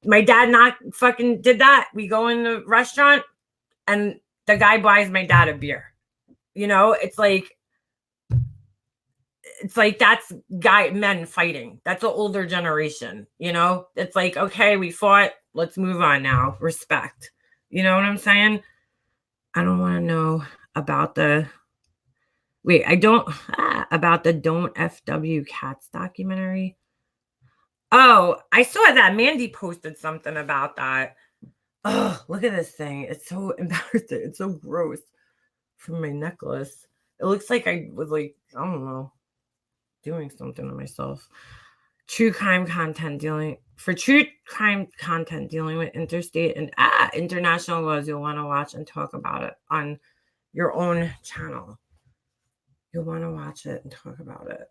[SPEAKER 1] my dad not fucking did that. We go in the restaurant and the guy buys my dad a beer. You know, it's like that's men fighting. That's an older generation, you know? It's like, okay, we fought, let's move on now. Respect. You know what I'm saying? I don't want to know about the about the Don't FW Cats documentary. Oh, I saw that Mandy posted something about that. Oh, look at this thing. It's so embarrassing. It's so gross. From my necklace. It looks like I was like, I don't know, doing something to myself. True crime content dealing with interstate and international laws, you'll want to watch and talk about it on your own channel. You'll want to watch it and talk about it.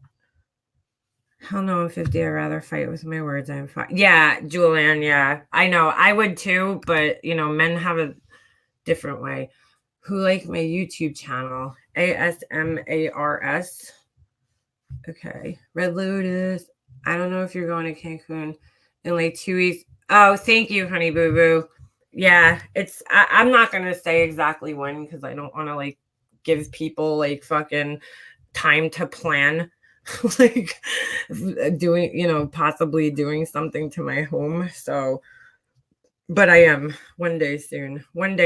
[SPEAKER 1] Hell no, I'm 50. I'd rather fight with my words. I'm fine. Yeah, Julian. Yeah, I know. I would too, but you know, men have a different way. Who like my YouTube channel? ASMARS. Okay. Red Lotus. I don't know if you're going to Cancun in like 2 weeks. Oh, thank you, honey boo boo. Yeah, I'm not going to say exactly when because I don't want to like give people like fucking time to plan like doing, you know, possibly doing something to my home. So, but I am one day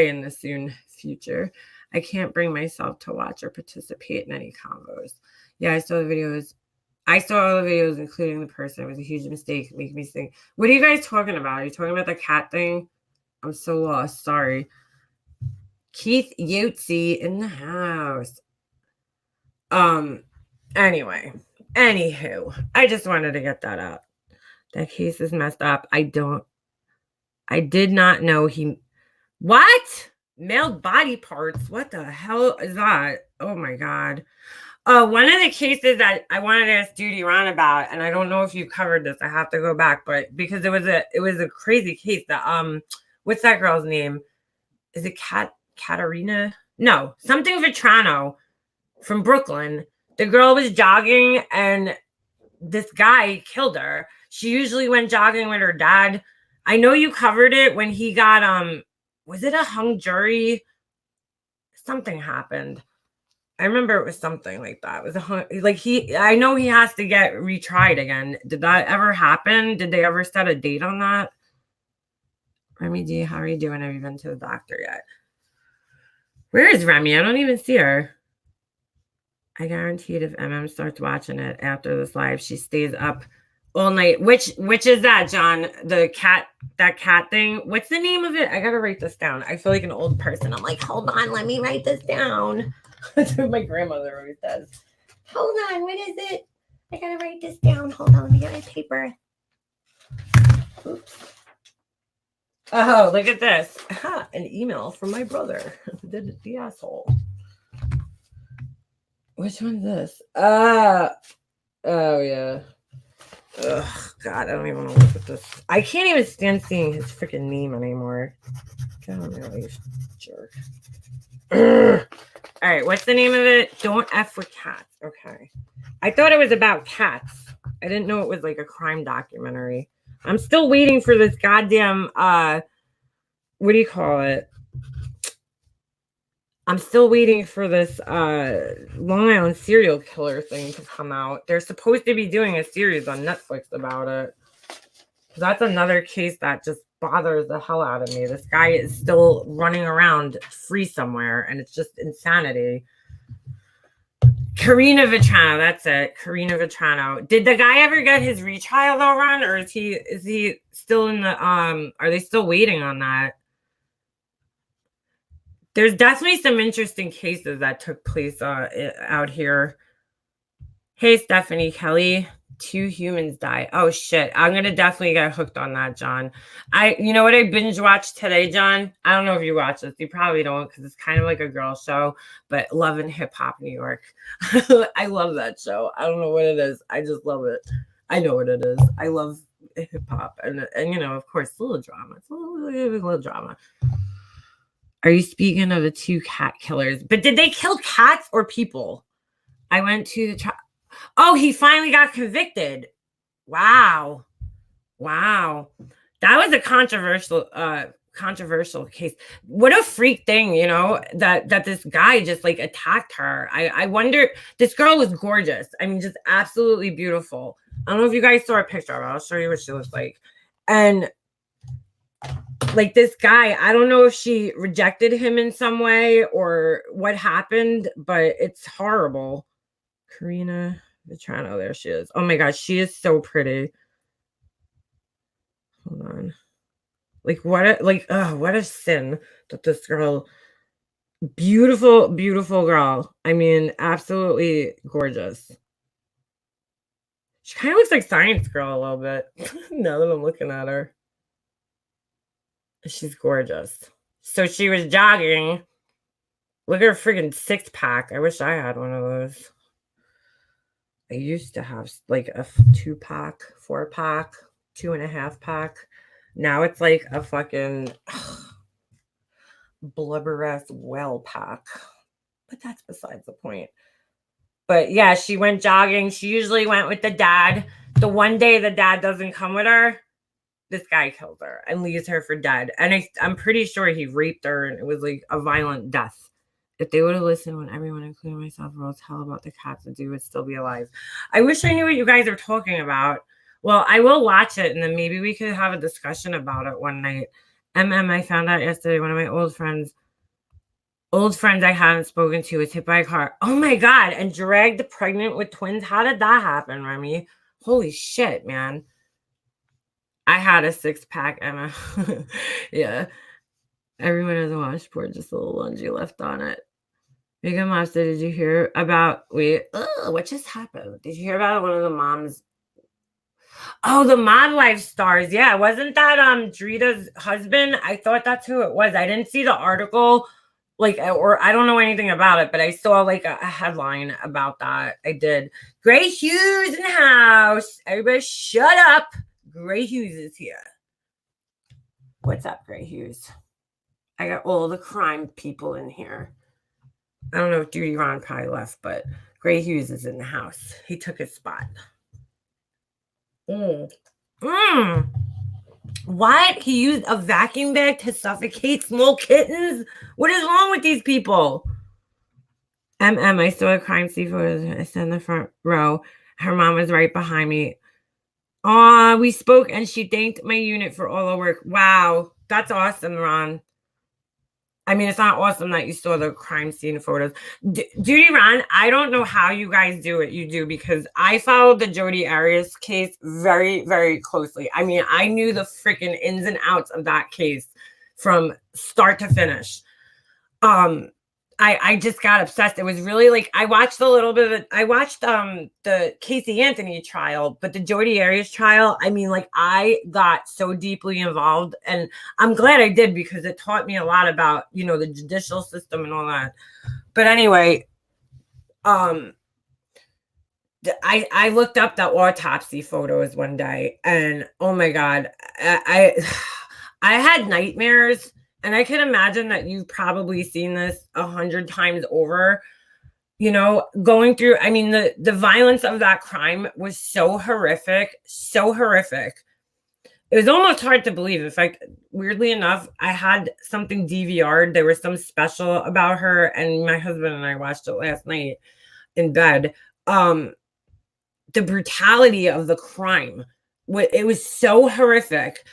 [SPEAKER 1] in the soon future. I can't bring myself to watch or participate in any combos. Yeah, I saw all the videos, including the person. It was a huge mistake. Make me think. What are you guys talking about? Are you talking about the cat thing? I'm so lost. Sorry. Keith Yotzi in the house. Anyway. Anywho, I just wanted to get that out. That case is messed up. I did not know what? Mailed body parts? What the hell is that? Oh my God. One of the cases that I wanted to ask Judy Ron about, and I don't know if you covered this, I have to go back, but because it was a crazy case that, what's that girl's name? Is it Katarina? No, something Vetrano from Brooklyn. The girl was jogging and this guy killed her. She usually went jogging with her dad. I know you covered it when he got, was it a hung jury? Something happened. I remember it was something like that. It was I know he has to get retried again. Did that ever happen? Did they ever set a date on that? Remy D, how are you doing? Have you been to the doctor yet? Where is Remy? I don't even see her. I guaranteed if MM starts watching it after this live, she stays up all night. Which is that, John? That cat thing? What's the name of it? I gotta write this down. I feel like an old person. I'm like, hold on, let me write this down. That's what my grandmother always does. Hold on, what is it? I gotta write this down. Hold on, let me get my paper. Oops. Oh, look at this. An email from my brother. The asshole. Which one's this? Oh yeah. Ugh, God, I don't even want to look at this. I can't even stand seeing his freaking name anymore. Get on my life, jerk. All right, what's the name of it? Don't F with cats. Okay. I thought it was about cats. I didn't know it was like a crime documentary. I'm still waiting for this goddamn, what do you call it? I'm still waiting for this Long Island serial killer thing to come out. They're supposed to be doing a series on Netflix about it. That's another case that just bothers the hell out of me. This guy is still running around free somewhere, and it's just insanity. Karina Vetrano, that's it. Karina Vetrano. Did the guy ever get his retrial though, Ron? Or is he still in the are they still waiting on that? There's definitely some interesting cases that took place out here. Hey, Stephanie Kelly. 2 humans die. Oh shit. I'm gonna definitely get hooked on that, John. You know what I binge watched today, John? I don't know if you watch this. You probably don't because it's kind of like a girl show, but Love and Hip Hop New York. I love that show. I don't know what it is. I just love it. I know what it is. I love the hip hop and of course, a little drama. It's a little drama. Are you speaking of the 2 cat killers? But did they kill cats or people? I went to the oh, he finally got convicted. Wow. That was a controversial case. What a freak thing, that this guy just like attacked her. I wonder, this girl was gorgeous. I mean, just absolutely beautiful. I don't know if you guys saw a picture of her. I'll show you what she looks like. And like this guy, I don't know if she rejected him in some way or what happened, but it's horrible. Karina Vetrano, there she is. Oh my gosh, she is so pretty. Hold on. Like what a sin that this girl, beautiful girl. I mean, absolutely gorgeous. She kind of looks like Science Girl a little bit. Now that I'm looking at her. She's gorgeous. So she was jogging. Look at her freaking 6-pack. I wish I had one of those. I used to have like a 2-pack, 4-pack, 2.5-pack. Now it's like a fucking blubber-ass well pack. But that's besides the point. But yeah, she went jogging. She usually went with the dad. The one day the dad doesn't come with her, this guy kills her and leaves her for dead. And I'm pretty sure he raped her and it was like a violent death. If they would have listened when everyone, including myself, wrote hell about the cats, the dude would still be alive. I wish I knew what you guys are talking about. Well, I will watch it and then maybe we could have a discussion about it one night. I found out yesterday one of my old friends I hadn't spoken to was hit by a car. Oh my God. And dragged pregnant with twins. How did that happen, Remy? Holy shit, man. I had a 6-pack, Emma. Yeah. Everyone has a washboard, just a little laundry left on it. Megan Lobster, did you hear about what just happened? Did you hear about one of the moms? Oh, the Mob Wife stars. Yeah, wasn't that Drita's husband? I thought that's who it was. I didn't see the article, or I don't know anything about it, but I saw like a headline about that. I did. Gray Hughes in the house. Everybody shut up. Gray Hughes is here. What's up, Gray Hughes? I got all the crime people in here. I don't know if Judy Ron probably left, but Gray Hughes is in the house. He took his spot. What? He used a vacuum bag to suffocate small kittens? What is wrong with these people? I saw a crime scene photos. I sat in the front row. Her mom was right behind me. We spoke and she thanked my unit for all the work. Wow. That's awesome, Ron. I mean, it's not awesome that you saw the crime scene photos. Judy Ron, I don't know how you guys do what you do because I followed the Jodi Arias case very, very closely. I mean, I knew the freaking ins and outs of that case from start to finish. I just got obsessed. It was really like I watched a little bit of it. I watched the Casey Anthony trial, but the Jodi Arias trial, I mean, like I got so deeply involved and I'm glad I did because it taught me a lot about, the judicial system and all that. But anyway, I looked up the autopsy photos one day and oh my God, I had nightmares. And I can imagine that you've probably seen this 100 times over, going through, I mean, the violence of that crime was so horrific, so horrific. It was almost hard to believe. In fact, weirdly enough, I had something DVR'd. There was some special about her and my husband and I watched it last night in bed. The brutality of the crime, it was so horrific,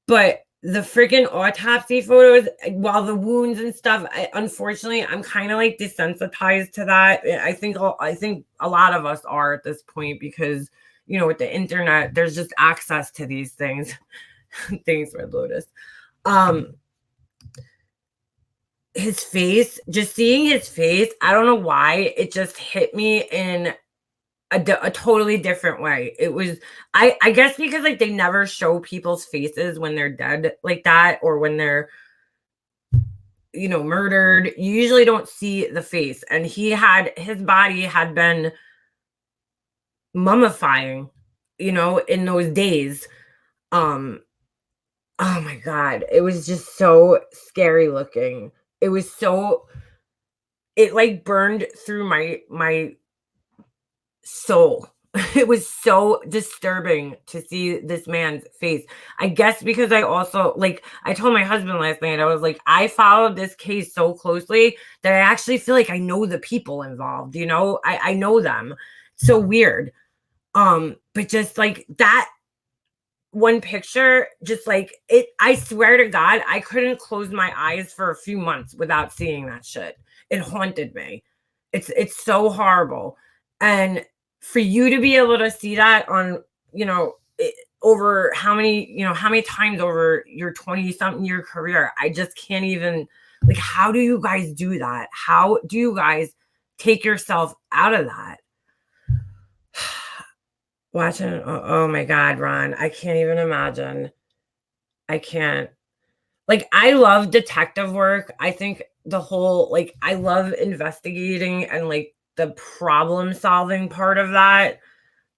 [SPEAKER 1] but the freaking autopsy photos, while the wounds and stuff, unfortunately, I'm kind of like desensitized to that. I think a lot of us are at this point because, with the internet, there's just access to these things. Thanks, Red Lotus. His face, just seeing his face, I don't know why, it just hit me in a totally different way. It was, I guess because like they never show people's faces when they're dead like that or when they're, murdered. You usually don't see the face. And his body had been mummifying, in those days. Um, oh my God, it was just so scary looking. It was so it like burned through my soul. It was so disturbing to see this man's face. I guess because I also like I told my husband last night, I was like, I followed this case so closely that I actually feel like I know the people involved, you know? I know them. So weird. But just like that one picture, just like it, I swear to God, I couldn't close my eyes for a few months without seeing that shit. It haunted me. It's so horrible. And for you to be able to see that on, you know, over how many times over your 20 something year career, I just can't even like, how do you guys do that? How do you guys take yourself out of that? Watching, oh my God, Ron, I can't even imagine. I can't. Like, I love detective work. I think the whole like, I love investigating and, like, the problem solving part of that,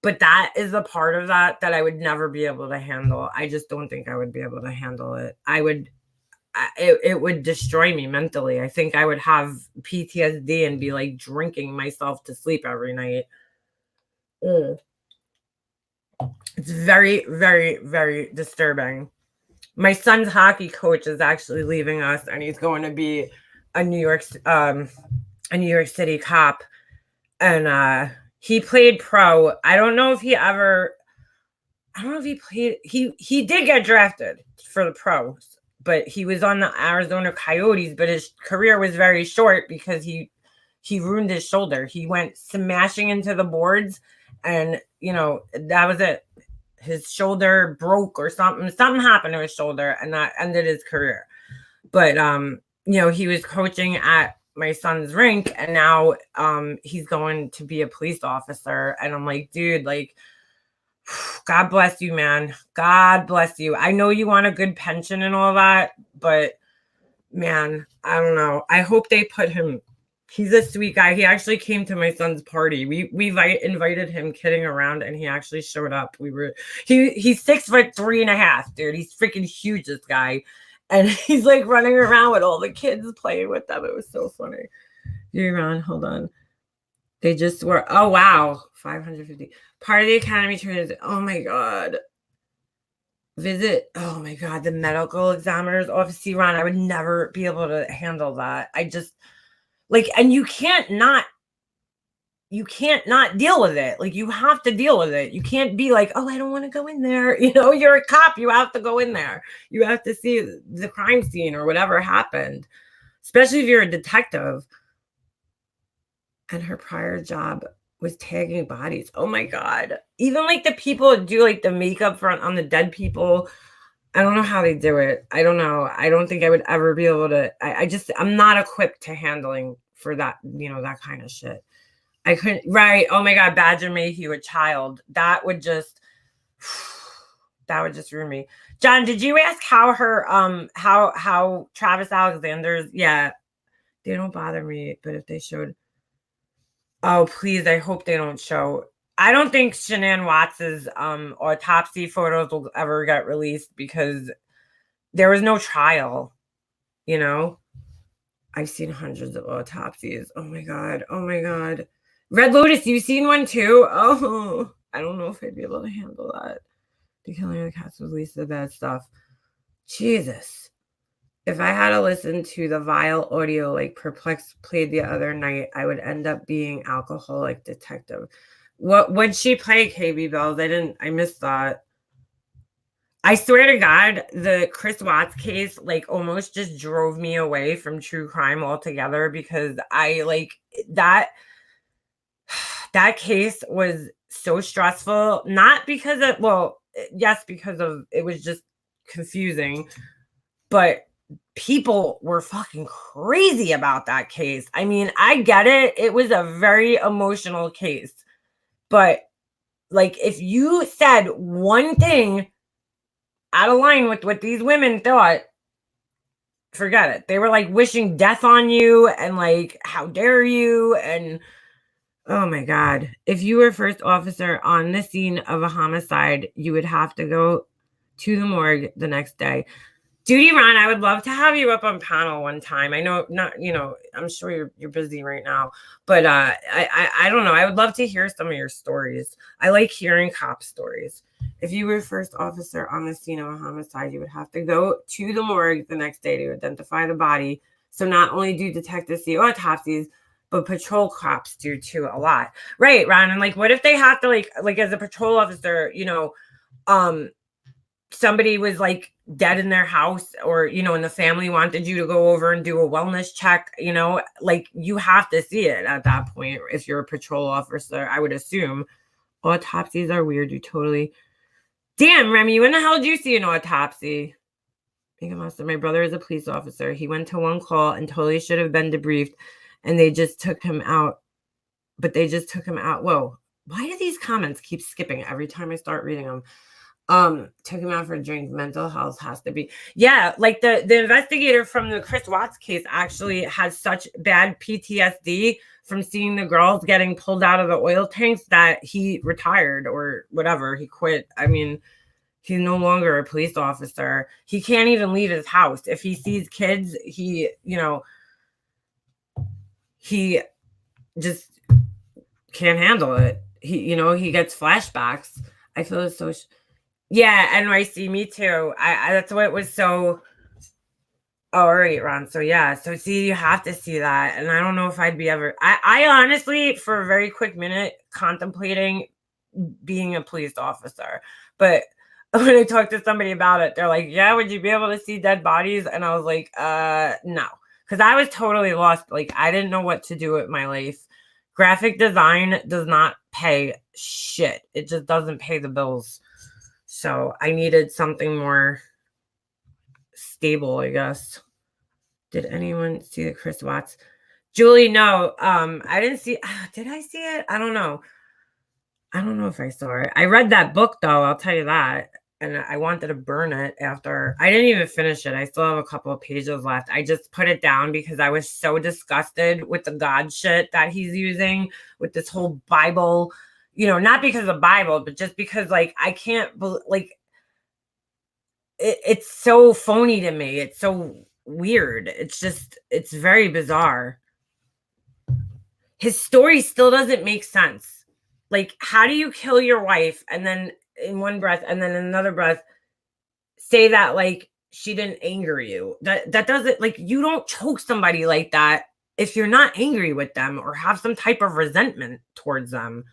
[SPEAKER 1] but that is a part of that that I would never be able to handle. I just don't think I would be able to handle it. It would destroy me mentally. I think I would have PTSD and be, like, drinking myself to sleep every night. Mm. It's very, very, very disturbing. My son's hockey coach is actually leaving us, and he's going to be a a New York City cop. And he played pro. I don't know if he played he did get drafted for the pros, but he was on the Arizona Coyotes, but his career was very short because he ruined his shoulder. He went smashing into the boards, and you know, that was it. His shoulder broke or something. Something happened to his shoulder, and that ended his career. But you know, he was coaching at my son's rink, and now he's going to be a police officer. And I'm like, dude, like, God bless you, man. God bless you. I know you want a good pension and all that, but man, I don't know. I hope they put him. He's a sweet guy. He actually came to my son's party. We invited him kidding around, and he actually showed up. He's 6'3.5", dude. He's freaking huge, this guy. And he's like running around with all the kids playing with them. It was so funny. You're on, hold on. They just were, oh wow, 550. Part of the academy turns, oh my God. Visit, oh my God, the medical examiner's office. See, Ron, I would never be able to handle that. I just like, and you can't not deal with it. Like, you have to deal with it. You can't be like, oh, I don't want to go in there. You know, you're a cop. You have to go in there. You have to see the crime scene or whatever happened, especially if you're a detective. And her prior job was tagging bodies. Oh my God. Even like the people that do like the makeup on the dead people. I don't know how they do it. I don't know. I don't think I would ever be able to. I'm not equipped to handling for that, you know, that kind of shit. I couldn't, right. Oh my God, Badger Mayhew, a child. That would just ruin me. John, did you ask how her how Travis Alexander's, yeah, they don't bother me, but if they showed, oh please, I hope they don't show. I don't think Shanann Watts's autopsy photos will ever get released because there was no trial, you know? I've seen hundreds of autopsies. Oh my God. Oh my God. Red Lotus, you've seen one too? Oh, I don't know if I'd be able to handle that. The Killing of the Cats was least the bad stuff. Jesus. If I had to listen to the vile audio like Perplex played the other night, I would end up being alcoholic detective. What would she play, KB Bells? I missed that. I swear to God, the Chris Watts case like almost just drove me away from true crime altogether because I like that case was so stressful. Not because of, well, yes, because of it was just confusing, but people were fucking crazy about that case. I mean, I get it. It was a very emotional case, but like if you said one thing out of line with what these women thought, forget it. They were like wishing death on you and like, how dare you? And oh my God. If you were first officer on the scene of a homicide, you would have to go to the morgue the next day. Duty Ron, I would love to have you up on panel one time. I know not, I'm sure you're busy right now, but I don't know. I would love to hear some of your stories. I like hearing cop stories. If you were first officer on the scene of a homicide, you would have to go to the morgue the next day to identify the body. So not only do detectives see autopsies, but patrol cops do too a lot. Right, Ron. And like, what if they have to like as a patrol officer, somebody was like dead in their house, or and the family wanted you to go over and do a wellness check, like you have to see it at that point if you're a patrol officer. I would assume autopsies are weird. You totally damn Remy, when the hell did you see an autopsy? My brother is a police officer. He went to one call and totally should have been debriefed, and they just took him out. Whoa, why do these comments keep skipping every time I start reading them? Took him out for a drink. Mental health has to be, like the investigator from the Chris Watts case actually has such bad PTSD from seeing the girls getting pulled out of the oil tanks that he retired or whatever. He quit. I mean, he's no longer a police officer. He can't even leave his house. If he sees kids, he just can't handle it. He gets flashbacks. I feel so. Yeah, NYC, me too. I that's what was so. Oh, all right, Ron. So yeah, so see, you have to see that, and I don't know if I'd be ever. I honestly, for a very quick minute, contemplating being a police officer, but when I talked to somebody about it, they're like, "Yeah, would you be able to see dead bodies?" And I was like, no, because I was totally lost. Like, I didn't know what to do with my life. Graphic design does not pay shit. It just doesn't pay the bills. So I needed something more stable, I guess. Did anyone see the Chris Watts? Julie, no. I didn't see. Did I see it? I don't know. I don't know if I saw it. I read that book though. I'll tell you that. And I wanted to burn it after. I didn't even finish it. I still have a couple of pages left. I just put it down because I was so disgusted with the God shit that he's using with this whole Bible. Not because of the Bible, but just because like I can't it's so phony to me. It's so weird. It's very bizarre. His story still doesn't make sense. Like, how do you kill your wife and then in one breath and then in another breath say that like she didn't anger you? That doesn't, like, you don't choke somebody like that if you're not angry with them or have some type of resentment towards them.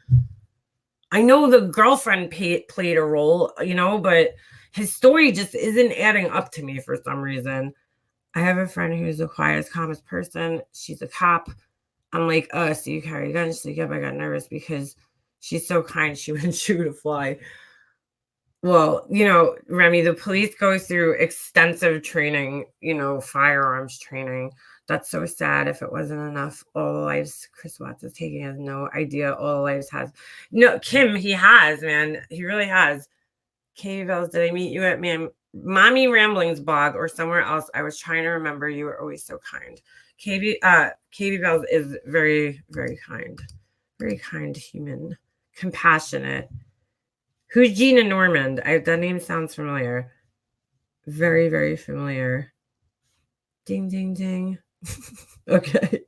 [SPEAKER 1] I know the girlfriend played a role, but his story just isn't adding up to me for some reason. I have a friend who's the quietest, calmest person. She's a cop. I'm like, oh, so you carry guns? She's like, yep, I got nervous because she's so kind. She wouldn't shoot a fly. Well, Remy, the police go through extensive training, firearms training. That's so sad. If it wasn't enough, all the lives Chris Watts is taking has no idea all the lives has. No, Kim, he has, man. He really has. Katie Bells, did I meet you at Mommy Ramblings blog or somewhere else? I was trying to remember. You were always so kind. Katie Bells is very, very kind. Very kind human. Compassionate. Who's Gina Normand? That name sounds familiar. Very, very familiar. Ding, ding, ding. Okay.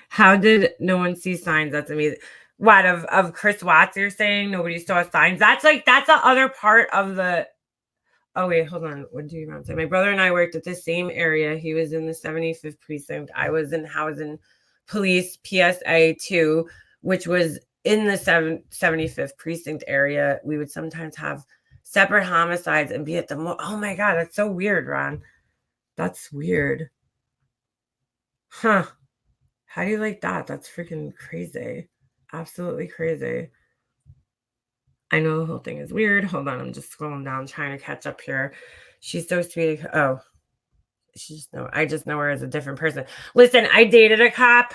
[SPEAKER 1] How did no one see signs? That's amazing. What, of Chris Watts, you're saying nobody saw signs? That's the other part of the. Oh wait, hold on. What do you want to say? My brother and I worked at the same area. He was in the 75th precinct. I was in Housing Police PSA 2, which was in the 75th precinct area. We would sometimes have separate homicides and be at the oh my God, that's so weird, Ron. That's weird. Huh. How do you like that? That's freaking crazy. Absolutely crazy. I know the whole thing is weird. Hold on. I'm just scrolling down, trying to catch up here. She's so sweet. Oh, I just know her as a different person. Listen, I dated a cop.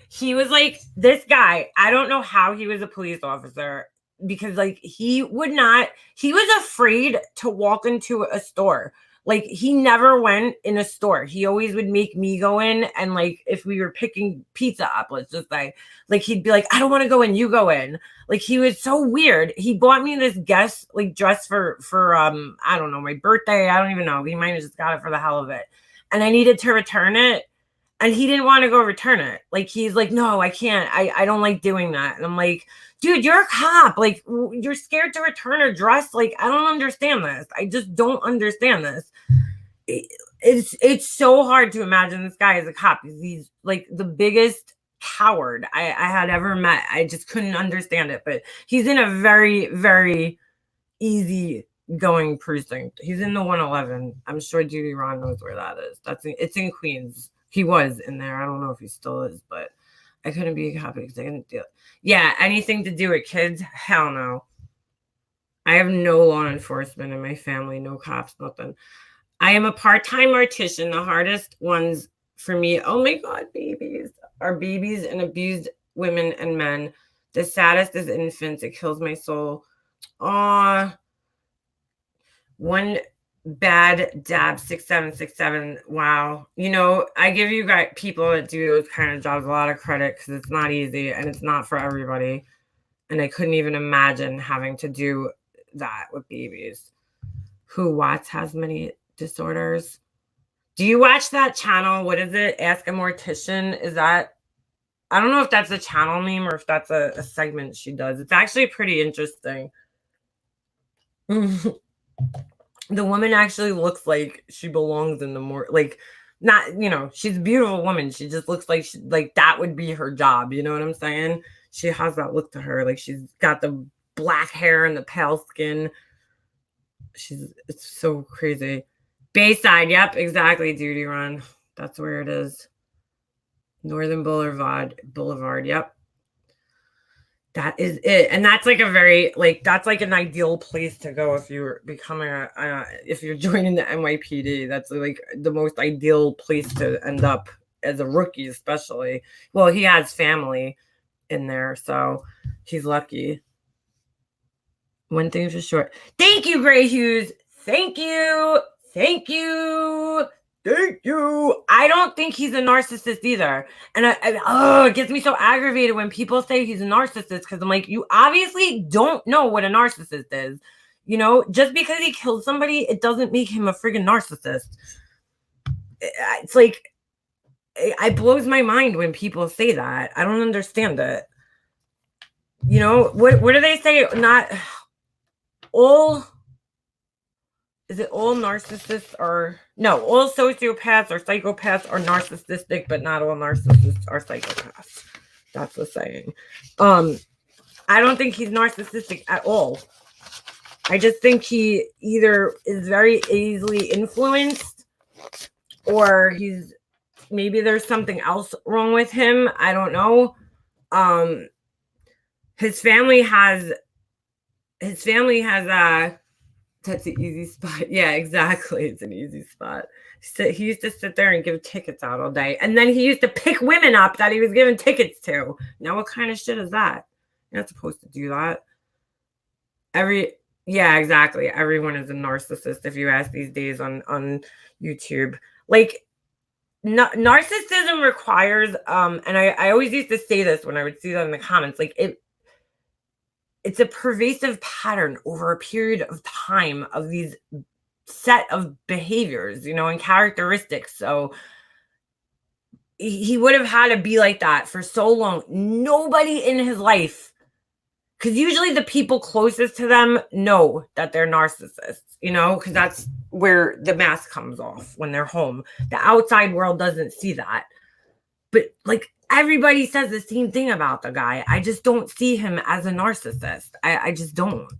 [SPEAKER 1] He was like this guy. I don't know how he was a police officer because like he was afraid to walk into a store. Like, he never went in a store. He always would make me go in, and like if we were picking pizza up, let's just say, like he'd be like, I don't want to go in, you go in. Like, he was so weird. He bought me this guest like dress for I don't know, my birthday. I don't even know. He might have just got it for the hell of it. And I needed to return it. And he didn't want to go return it. Like, he's like, no, I can't. I don't like doing that. And I'm like, dude, you're a cop. Like, you're scared to return a dress. Like, I don't understand this. I just don't understand this. It's so hard to imagine this guy as a cop. He's like the biggest coward I had ever met. I just couldn't understand it. But he's in a very, very easy going precinct. He's in the 111. I'm sure Judy Ron knows where that is. It's in Queens. He was in there. I don't know if he still is, but I couldn't be a cop because I didn't do it. Yeah, anything to do with kids? Hell no. I have no law enforcement in my family, no cops, nothing. I am a part-time mortician. The hardest ones for me, oh my God, babies, are babies and abused women and men. The saddest is infants. It kills my soul. One bad dab 6767. Wow. You know, I give you guys, people that do those kind of jobs, a lot of credit because it's not easy and it's not for everybody. And I couldn't even imagine having to do that with babies. Who Watts has many disorders. Do you watch that channel? What is it? Ask a Mortician. Is that, I don't know if that's a channel name or if that's a segment she does. It's actually pretty interesting. The woman actually looks like she belongs in the more, like, not, you know, she's a beautiful woman. She just looks like like that would be her job. You know what I'm saying? She has that look to her. Like, she's got the black hair and the pale skin. It's so crazy. Bayside. Yep, exactly. Duty Run. That's where it is. Northern Boulevard. Yep. That is it. And that's like a very, like, that's like an ideal place to go if you're becoming if you're joining the NYPD. That's like the most ideal place to end up as a rookie, especially. Well, he has family in there, so he's lucky. One thing for sure. Thank you, Gray Hughes. Thank you. Thank you. Thank you. I don't think he's a narcissist either. And it gets me so aggravated when people say he's a narcissist, because I'm like, you obviously don't know what a narcissist is. You know, just because he killed somebody, it doesn't make him a friggin' narcissist. It's like, it blows my mind when people say that. I don't understand it. You know, what do they say? Not all. Is it all narcissists are, no, all sociopaths or psychopaths are narcissistic, but not all narcissists are psychopaths. That's the saying. I don't think he's narcissistic at all. I just think he either is very easily influenced, or maybe there's something else wrong with him. I don't know. His family has that's an easy spot. Yeah, exactly. It's an easy spot. He used to sit there and give tickets out all day. And then he used to pick women up that he was giving tickets to. Now, what kind of shit is that? You're not supposed to do that. Yeah, exactly. Everyone is a narcissist if you ask these days on YouTube. Like, narcissism requires, and I always used to say this when I would see that in the comments, like, it's a pervasive pattern over a period of time of these set of behaviors, you know, and characteristics. So he would have had to be like that for so long. Nobody in his life, because usually the people closest to them know that they're narcissists, you know, because that's where the mask comes off when they're home. The outside world doesn't see that. But like, everybody says the same thing about the guy. I just don't see him as a narcissist. I just don't.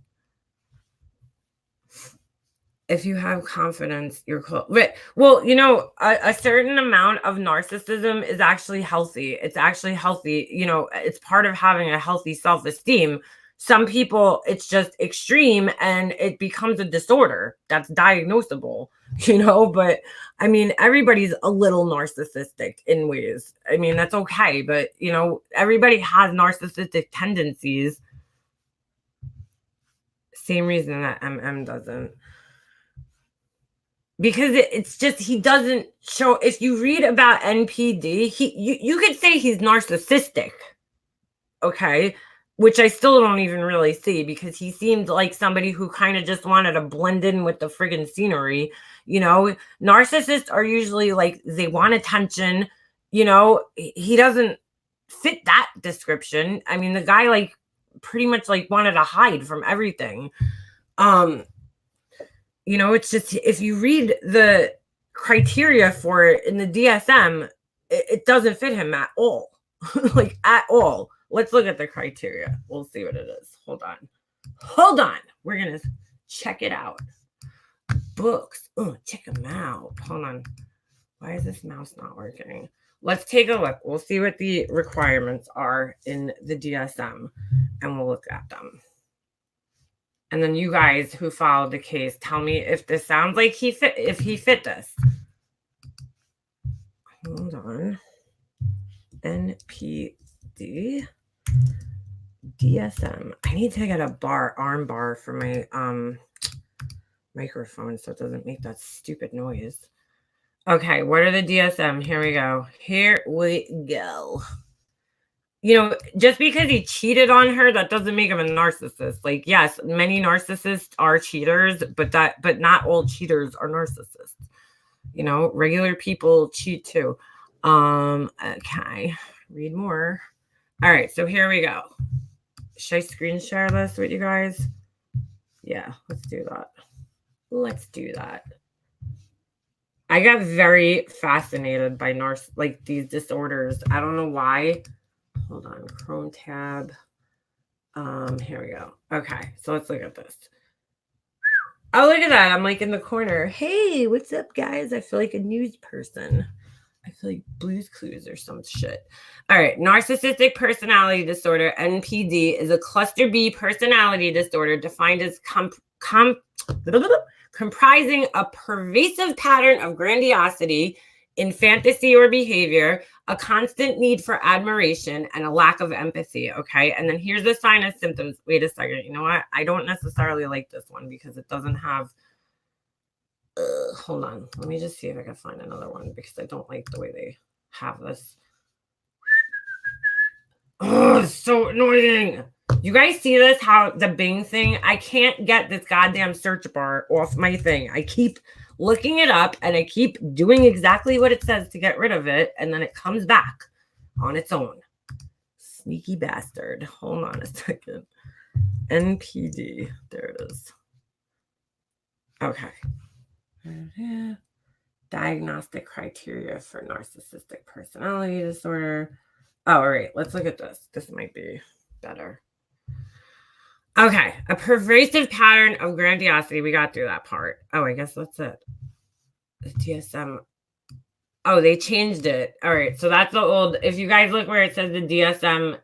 [SPEAKER 1] If you have confidence, you're close. Well, you know, a certain amount of narcissism is actually healthy. It's actually healthy. You know, it's part of having a healthy self-esteem. Some people, it's just extreme and it becomes a disorder that's diagnosable, you know, but I mean, everybody's a little narcissistic in ways. I mean, that's okay. But, you know, everybody has narcissistic tendencies. Same reason that MM doesn't. because it's just he doesn't show. If you read about NPD, you could say he's narcissistic, okay, which I still don't even really see because he seemed like somebody who kind of just wanted to blend in with the friggin' scenery. Narcissists are usually like they want attention. He doesn't fit that description. I mean, the guy like pretty much like wanted to hide from everything. It's just if you read the criteria for it in the DSM, it doesn't fit him at all. Like at all. Let's look at the criteria. We'll see what it is. Hold on. We're gonna check it out. Books. Oh, check them out. Hold on. Why is this mouse not working? Let's take a look. We'll see what the requirements are in the DSM and we'll look at them. And then you guys who followed the case, tell me if this sounds like if he fit this. Hold on. NPD DSM. I need to get a arm bar for my microphone so it doesn't make that stupid noise. Okay, what are the DSM? Here we go. Just because he cheated on her, that doesn't make him a narcissist. Like, yes, many narcissists are cheaters, but not all cheaters are narcissists. Regular people cheat too. Okay, read more. All right, so here we go. Should I screen share this with you guys? Yeah, let's do that. I got very fascinated by these disorders. I don't know why. Hold on, Chrome tab. Here we go. Okay, so let's look at this. Oh, look at that. I'm like in the corner. Hey, what's up, guys? I feel like a news person. I feel like Blue's Clues or some shit. All right. Narcissistic personality disorder, NPD, is a cluster B personality disorder defined as comprising a pervasive pattern of grandiosity in fantasy or behavior, a constant need for admiration, and a lack of empathy. Okay. And then here's the sign and symptoms. Wait a second. You know what? I don't necessarily like this one because it doesn't have. Hold on. Let me just see if I can find another one because I don't like the way they have this. Oh, it's so annoying. You guys see this? How the Bing thing? I can't get this goddamn search bar off my thing. I keep looking it up and I keep doing exactly what it says to get rid of it. And then it comes back on its own. Sneaky bastard. Hold on a second. NPD. There it is. Okay. Diagnostic criteria for narcissistic personality disorder. Oh, all right. Let's look at this. This might be better. Okay. A pervasive pattern of grandiosity. We got through that part. Oh, I guess that's it. The DSM. Oh, they changed it. All right. So that's the old. If you guys look where it says the DSM,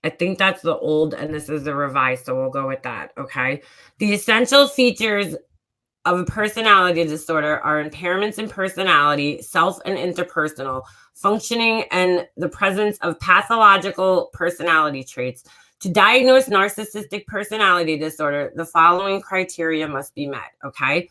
[SPEAKER 1] I think that's the old and this is the revised. So we'll go with that. Okay. The essential features of a personality disorder are impairments in personality, self and interpersonal functioning, and the presence of pathological personality traits. To diagnose narcissistic personality disorder, the following criteria must be met, okay?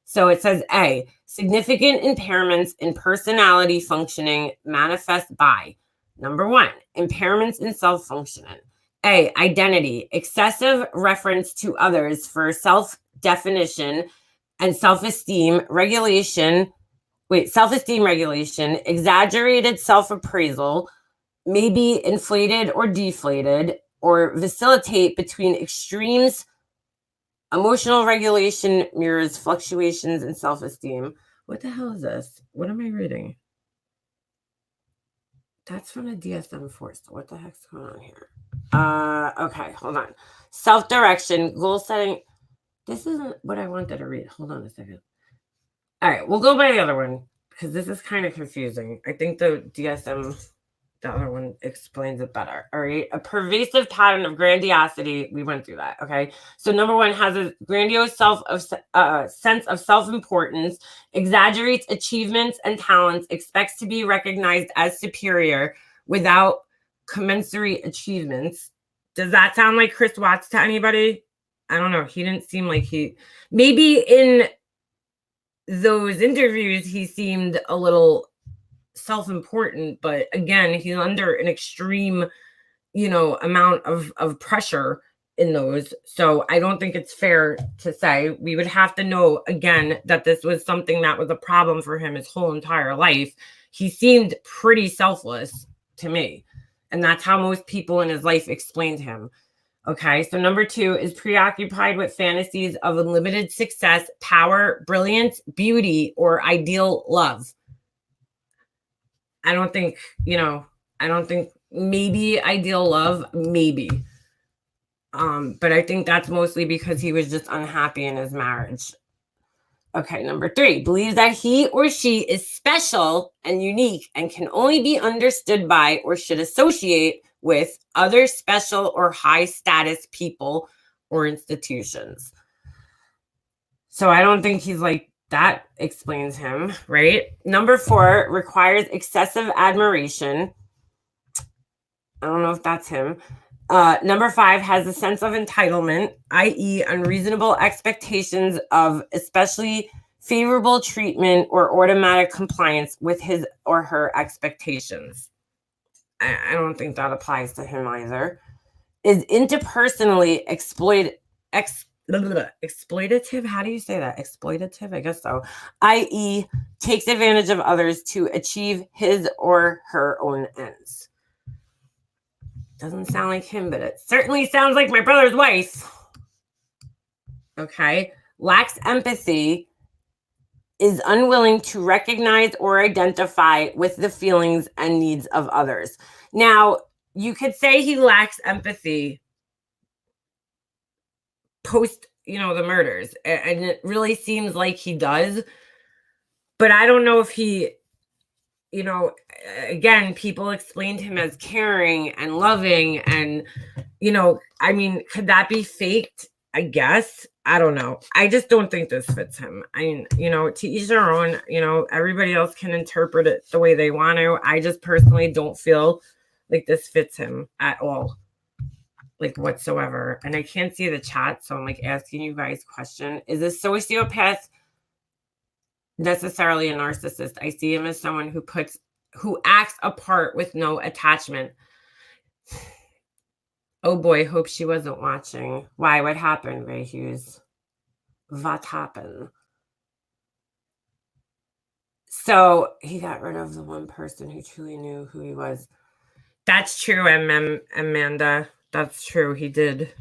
[SPEAKER 1] So it says A, significant impairments in personality functioning manifest by, number 1, impairments in self-functioning. A, identity, excessive reference to others for self-definition and self-esteem regulation, exaggerated self-appraisal, may be inflated or deflated, or vacillate between extremes. Emotional regulation mirrors fluctuations in self-esteem. What the hell is this? What am I reading? That's from the DSM-4. So what the heck's going on here? Okay, hold on. Self-direction, goal setting. This isn't what I wanted to read. Hold on a second. All right, we'll go by the other one because this is kind of confusing. I think the DSM, the other one explains it better. All right, a pervasive pattern of grandiosity. We went through that. Okay, so number 1 has a grandiose sense of self-importance, exaggerates achievements and talents, expects to be recognized as superior without commensurate achievements. Does that sound like Chris Watts to anybody? I don't know. He didn't seem like maybe in those interviews, he seemed a little self-important, but again, he's under an extreme, amount of pressure in those. So I don't think it's fair to say. We would have to know again that this was something that was a problem for him his whole entire life. He seemed pretty selfless to me, and that's how most people in his life explained him. Okay, so number 2 is preoccupied with fantasies of unlimited success, power, brilliance, beauty, or ideal love. I don't think maybe ideal love, maybe. But I think that's mostly because he was just unhappy in his marriage. Okay, number 3, believes that he or she is special and unique and can only be understood by or should associate with other special or high status people or institutions. So I don't think he's like that explains him, right? Number 4, requires excessive admiration. I don't know if that's him. Number 5, has a sense of entitlement, i.e. unreasonable expectations of especially favorable treatment or automatic compliance with his or her expectations. I don't think that applies to him either. Is interpersonally exploitative. How do you say that? Exploitative? I guess so. i.e. takes advantage of others to achieve his or her own ends. Doesn't sound like him, but it certainly sounds like my brother's wife. Okay. Lacks empathy, is unwilling to recognize or identify with the feelings and needs of others. Now, you could say he lacks empathy post, the murders, and it really seems like he does. But I don't know if he, again, people explained him as caring and loving, and could that be faked? I guess. I don't know. I just don't think this fits him. I mean, to each their own. Everybody else can interpret it the way they want to. I just personally don't feel like this fits him at all, like whatsoever. And I can't see the chat, so I'm like asking you guys a question. Is a sociopath necessarily a narcissist? I see him as someone who acts a part with no attachment. Oh boy, hope she wasn't watching. Why? What happened, Ray Hughes? What happened? So he got rid of the one person who truly knew who he was. That's true, Amanda. That's true. He did.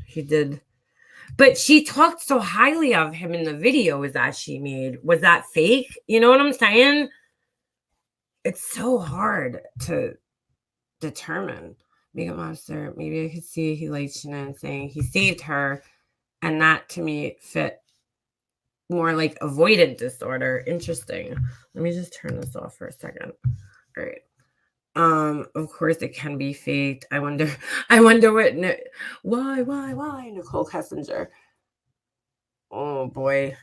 [SPEAKER 1] But she talked so highly of him in the videos that she made. Was that fake? You know what I'm saying? It's so hard to determine. Mega Monster, maybe I could see he liked Shannon saying he saved her, and that to me fit more like avoidant disorder. Interesting. Let me just turn this off for a second. All right. Of course it can be faked. I wonder what why Nicole Kessinger. Oh boy.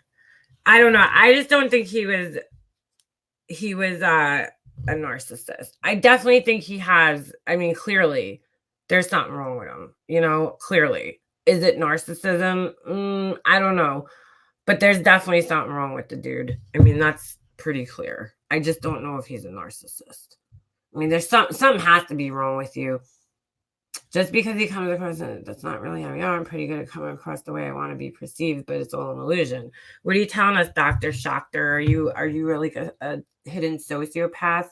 [SPEAKER 1] I don't know. I just don't think he was a narcissist. I definitely think he has, clearly there's something wrong with him, clearly. Is it narcissism? I don't know. But there's definitely something wrong with the dude. That's pretty clear. I just don't know if he's a narcissist. There's something has to be wrong with you. Just because he comes across, that's not really how we are. I'm pretty good at coming across the way I want to be perceived, but it's all an illusion. What are you telling us, Dr. Schachter? Are you really a hidden sociopath?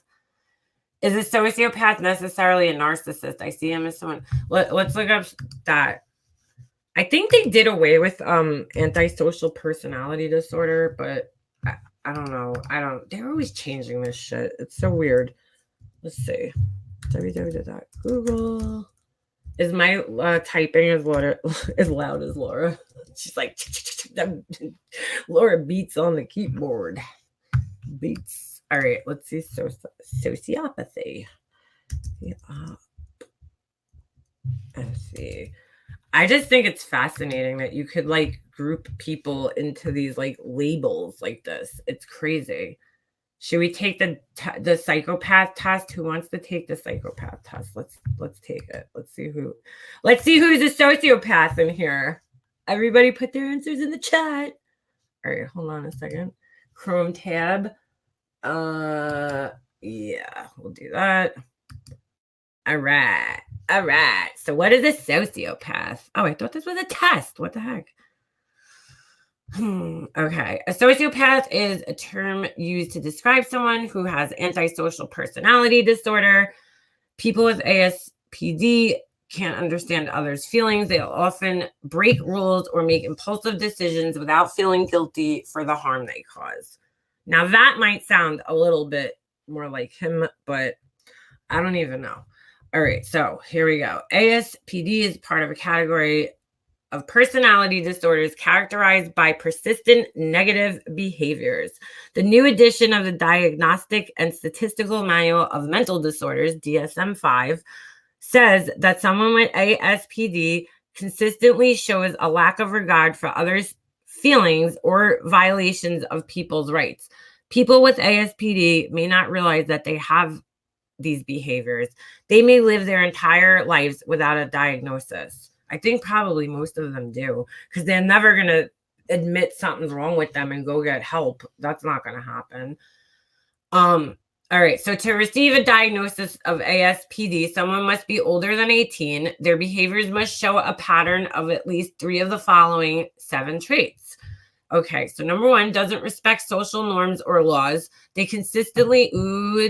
[SPEAKER 1] Is a sociopath necessarily a narcissist? I see him as someone. Let's look up that. I think they did away with antisocial personality disorder, but I don't know. They're always changing this shit. It's so weird. Let's see. www.google. Is my typing as loud as Laura? She's like, Laura beats on the keyboard. Beats. All right, let's see. Sociopathy. Let's see. I just think it's fascinating that you could group people into these labels like this. It's crazy. Should we take the psychopath test? Who wants to take the psychopath test? Let's take it. Let's see who's a sociopath in here. Everybody put their answers in the chat. All right, hold on a second. Chrome tab. Yeah, we'll do that. All right. All right. So what is a sociopath? Oh, I thought this was a test. What the heck? Okay. A sociopath is a term used to describe someone who has antisocial personality disorder. People with ASPD can't understand others' feelings. They'll often break rules or make impulsive decisions without feeling guilty for the harm they cause. Now, that might sound a little bit more like him, but I don't even know. All right, so here we go. ASPD is part of a category of personality disorders characterized by persistent negative behaviors. The new edition of the Diagnostic and Statistical Manual of Mental Disorders, DSM-5, says that someone with ASPD consistently shows a lack of regard for others' feelings or violations of people's rights. People with ASPD may not realize that they have these behaviors. They may live their entire lives without a diagnosis. I think probably most of them do, because they're never going to admit something's wrong with them and go get help. That's not going to happen. All right. So to receive a diagnosis of ASPD, someone must be older than 18. Their behaviors must show a pattern of at least 3 of the following 7 traits. Okay, so number 1, doesn't respect social norms or laws. They consistently,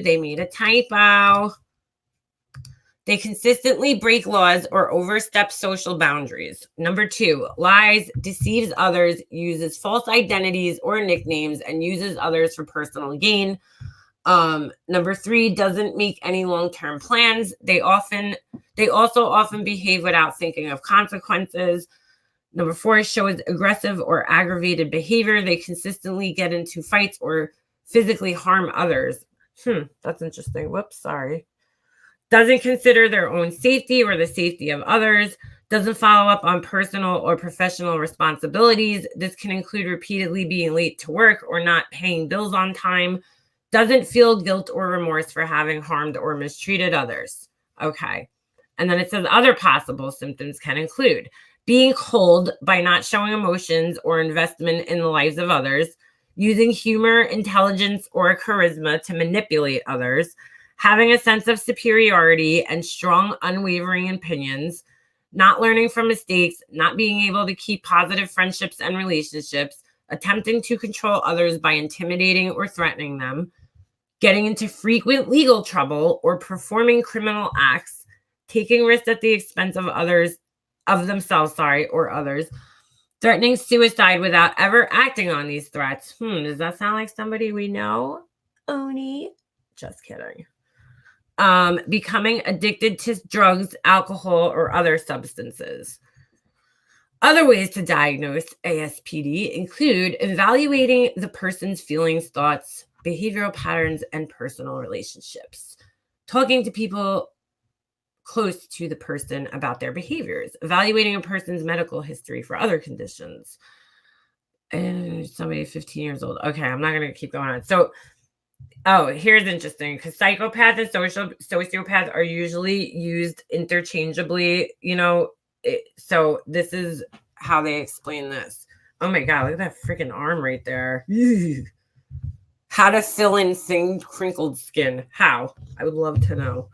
[SPEAKER 1] they made a typo. They consistently break laws or overstep social boundaries. Number 2, lies, deceives others, uses false identities or nicknames, and uses others for personal gain. Number 3, doesn't make any long-term plans. They also often behave without thinking of consequences. Number 4, shows aggressive or aggravated behavior. They consistently get into fights or physically harm others. That's interesting. Whoops, sorry. Doesn't consider their own safety or the safety of others. Doesn't follow up on personal or professional responsibilities. This can include repeatedly being late to work or not paying bills on time. Doesn't feel guilt or remorse for having harmed or mistreated others. Okay. And then it says other possible symptoms can include being cold by not showing emotions or investment in the lives of others, using humor, intelligence, or charisma to manipulate others, having a sense of superiority and strong, unwavering opinions, not learning from mistakes, not being able to keep positive friendships and relationships, attempting to control others by intimidating or threatening them, getting into frequent legal trouble or performing criminal acts, taking risks at the expense of themselves, or others, threatening suicide without ever acting on these threats. Does that sound like somebody we know? Oni? Just kidding. Becoming addicted to drugs, alcohol, or other substances. Other ways to diagnose ASPD include evaluating the person's feelings, thoughts, behavioral patterns, and personal relationships. Talking to people close to the person about their behaviors, evaluating a person's medical history for other conditions. And somebody 15 years old. Okay, I'm not going to keep going on. So, here's interesting, because psychopath and sociopath are usually used interchangeably, so this is how they explain this. Oh my God, look at that freaking arm right there. How to fill in thin, crinkled skin. How? I would love to know.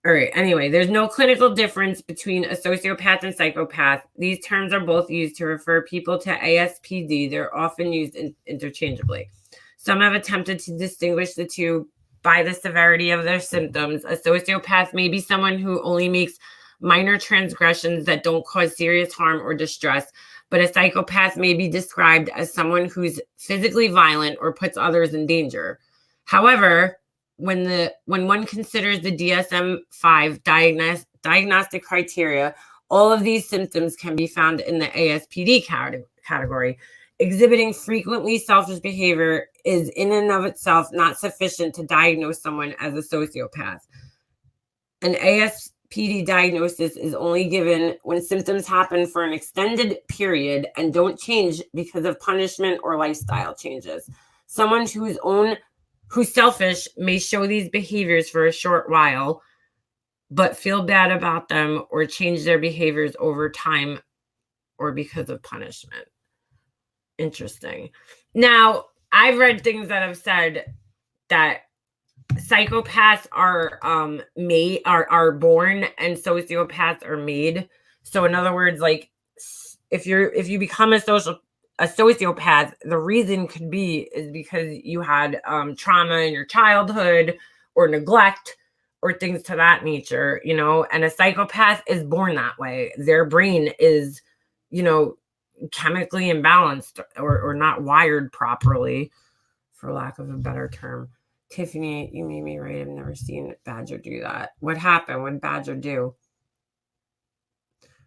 [SPEAKER 1] All right. Anyway, there's no clinical difference between a sociopath and psychopath. These terms are both used to refer people to ASPD. They're often used interchangeably. Some have attempted to distinguish the two by the severity of their symptoms. A sociopath may be someone who only makes minor transgressions that don't cause serious harm or distress, but a psychopath may be described as someone who's physically violent or puts others in danger. However, when one considers the DSM-5 diagnostic criteria, all of these symptoms can be found in the ASPD category. Exhibiting frequently selfish behavior is in and of itself not sufficient to diagnose someone as a sociopath. An ASPD diagnosis is only given when symptoms happen for an extended period and don't change because of punishment or lifestyle changes. Someone who's selfish may show these behaviors for a short while, but feel bad about them or change their behaviors over time or because of punishment. Interesting. Now, I've read things that have said that psychopaths are made are born and sociopaths are made. So in other words, like if you become a sociopath, the reason could be is because you had trauma in your childhood or neglect or things to that nature, you know, and a psychopath is born that way. Their brain is, you know, chemically imbalanced or not wired properly, for lack of a better term. Tiffany, you made me right. I've never seen Badger do that. What happened? What did Badger do?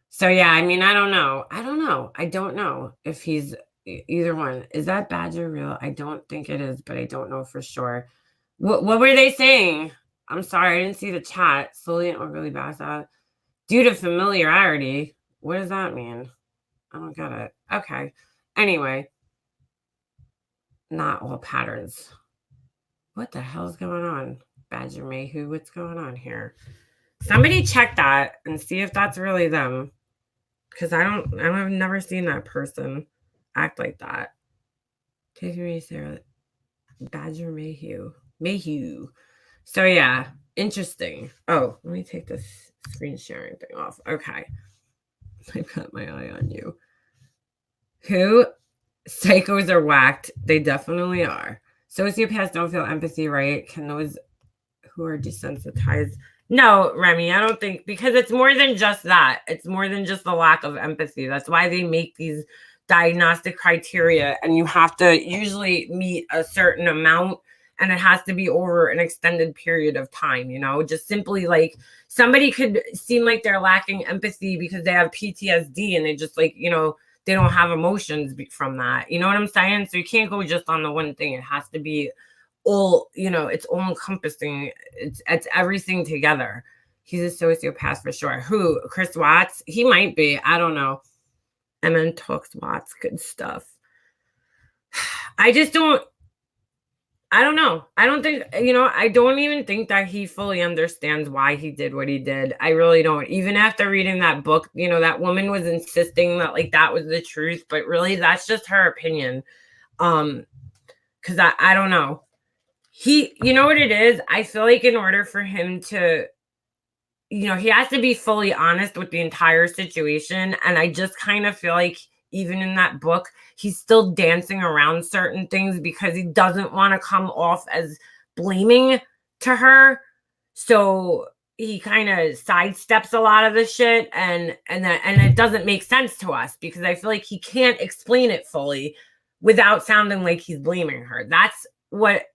[SPEAKER 1] So yeah, I mean, I don't know. I don't know if he's either one. Is that Badger real? I don't think it is, but I don't know for sure. What were they saying? I'm sorry, I didn't see the chat. Slowly and overly bad due to familiarity. What does that mean? I don't get it. Okay. Anyway, not all patterns. What the hell's going on? Badger Mayhew, what's going on here? Somebody check that and see if that's really them. Because I've never seen that person act like that. Tiffany Sarah Badger Mayhew. Mayhew. So yeah, interesting. Oh, let me take this screen sharing thing off. Okay. I've got my eye on you. Who? Psychos are whacked. They definitely are. Sociopaths don't feel empathy, right? Can those who are desensitized? No, Remy, I don't think, because it's more than just that. It's more than just the lack of empathy. That's why they make these diagnostic criteria, and you have to usually meet a certain amount, and it has to be over an extended period of time, you know? Just simply like somebody could seem like they're lacking empathy because they have PTSD and they just like, you know, they don't have emotions from that. You know what I'm saying? So you can't go just on the one thing. It has to be all, you know, it's all encompassing. It's everything together. He's a sociopath for sure. Who? Chris Watts? He might be. I don't know. MN Talks Watts. Good stuff. I don't know. I don't think, you know, I don't even think that he fully understands why he did what he did. I really don't. Even after reading that book, you know, that woman was insisting that like that was the truth, but really that's just her opinion. Because I don't know. You know what it is? I feel like in order for him to, you know, he has to be fully honest with the entire situation. And I just kind of feel like even in that book, he's still dancing around certain things because he doesn't want to come off as blaming to her. So he kind of sidesteps a lot of the shit and it doesn't make sense to us because I feel like he can't explain it fully without sounding like he's blaming her. That's what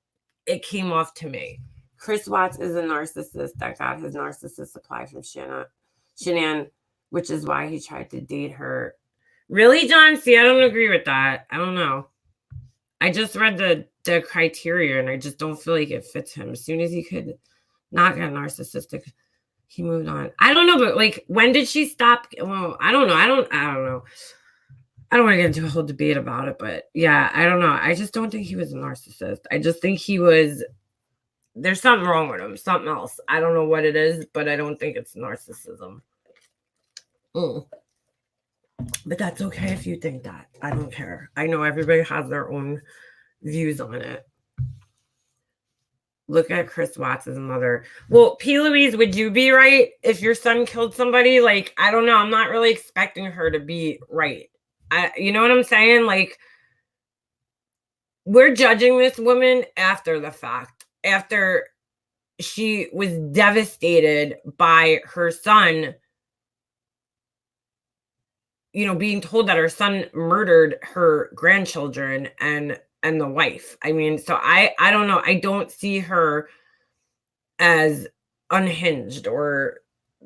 [SPEAKER 1] it came off to me. Chris Watts is a narcissist that got his narcissist supply from Shanann, which is why he tried to date her. Really, John? See, I don't agree with that. I don't know. I just read the criteria and I just don't feel like it fits him. As soon as he could not get narcissistic, he moved on. I don't know, but like, when did she stop? Well, I don't know. I don't know. I don't want to get into a whole debate about it, but yeah, I don't know. I just don't think he was a narcissist. I just think there's something wrong with him, something else. I don't know what it is, but I don't think it's narcissism. But that's okay if you think that. I don't care. I know everybody has their own views on it. Look at Chris Watts' mother. Well, P. Louise, would you be right if your son killed somebody? Like, I don't know. I'm not really expecting her to be right. You know what I'm saying? Like, we're judging this woman after the fact, after she was devastated by her son, you know, being told that her son murdered her grandchildren and the wife. I mean, so I don't know. I don't see her as unhinged or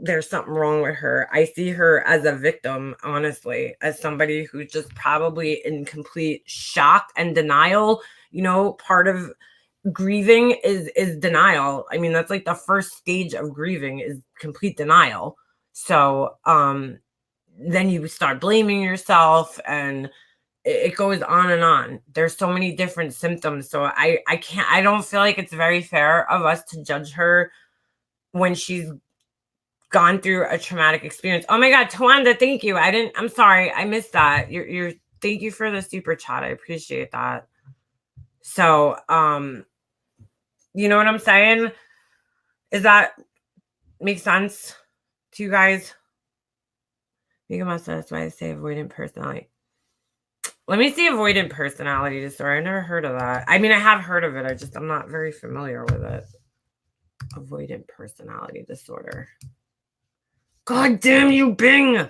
[SPEAKER 1] there's something wrong with her. I see her as a victim, honestly, as somebody who's just probably in complete shock and denial. You know, part of grieving is denial. I mean, that's like the first stage of grieving is complete denial. So then you start blaming yourself and it goes on and on. There's so many different symptoms. So I don't feel like it's very fair of us to judge her when she's gone through a traumatic experience. Oh my God, Tawanda, thank you. I'm sorry, I missed that. Thank you for the super chat. I appreciate that. So, you know what I'm saying? Is that make sense to you guys? You must that's why I say avoidant personality. Let me see avoidant personality disorder. I've never heard of that. I mean, I have heard of it. I'm not very familiar with it. Avoidant personality disorder. God damn you, Bing!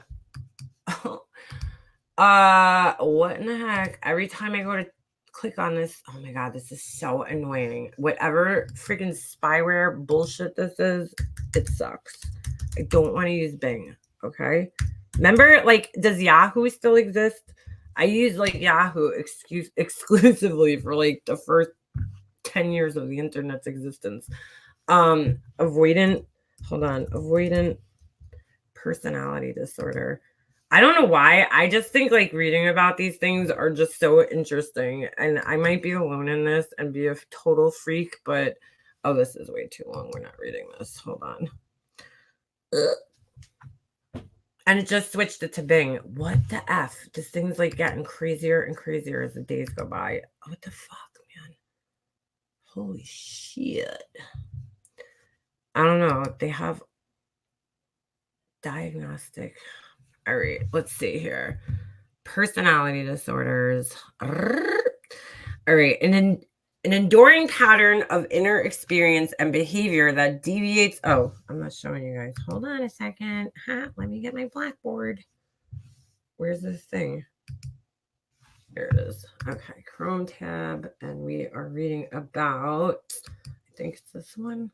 [SPEAKER 1] What in the heck? Every time I go to click on this, oh my god, this is so annoying. Whatever freaking spyware bullshit this is, it sucks. I don't want to use Bing, okay? Remember, like, does Yahoo still exist? I use like Yahoo exclusively for like the first 10 years of the internet's existence. Avoidant personality disorder. I don't know why. I just think like reading about these things are just so interesting. And I might be alone in this and be a total freak, but oh, this is way too long. We're not reading this. Hold on. And it just switched it to Bing. What the F? This thing's like getting crazier and crazier as the days go by. What the fuck, man? Holy shit. I don't know. They have diagnostic. All right, let's see here. Personality disorders. All right, an enduring pattern of inner experience and behavior that deviates. Oh, I'm not showing you guys. Hold on a second. Let me get my Blackboard. Where's this thing? There it is. Okay, Chrome tab, and we are reading about, I think it's this one.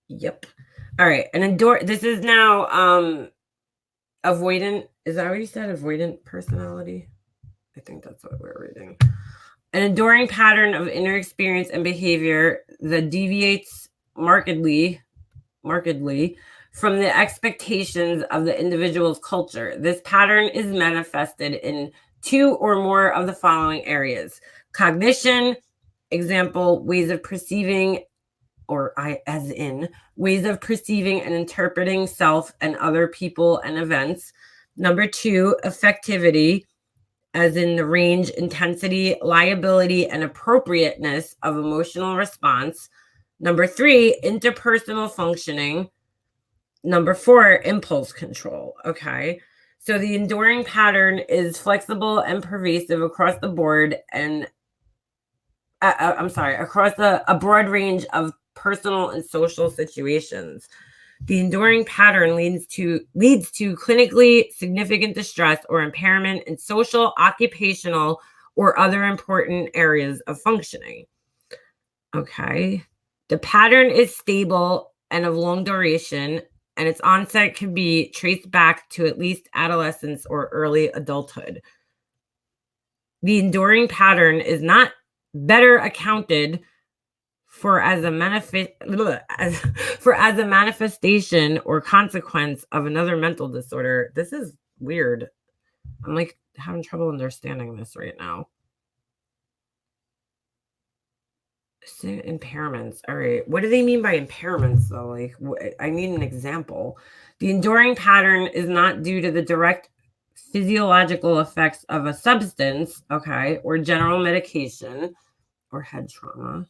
[SPEAKER 1] Yep. All right, this is now avoidant. Is that what you said? Avoidant personality? I think that's what we're reading. An enduring pattern of inner experience and behavior that deviates markedly from the expectations of the individual's culture. This pattern is manifested in two or more of the following areas: cognition, example, ways of perceiving, ways of perceiving and interpreting self and other people and events. Number two, affectivity, as in the range, intensity, liability, and appropriateness of emotional response. Number three, interpersonal functioning. Number four, impulse control. Okay. So the enduring pattern is flexible and pervasive across the board and across a broad range of personal and social situations. The enduring pattern leads to clinically significant distress or impairment in social, occupational, or other important areas of functioning. Okay. The pattern is stable and of long duration, and its onset can be traced back to at least adolescence or early adulthood. The enduring pattern is not better accounted for as a manifestation or consequence of another mental disorder. This is weird. I'm like having trouble understanding this right now. Impairments. All right. What do they mean by impairments though? Like, I need an example. The enduring pattern is not due to the direct physiological effects of a substance, okay, or general medication or head trauma.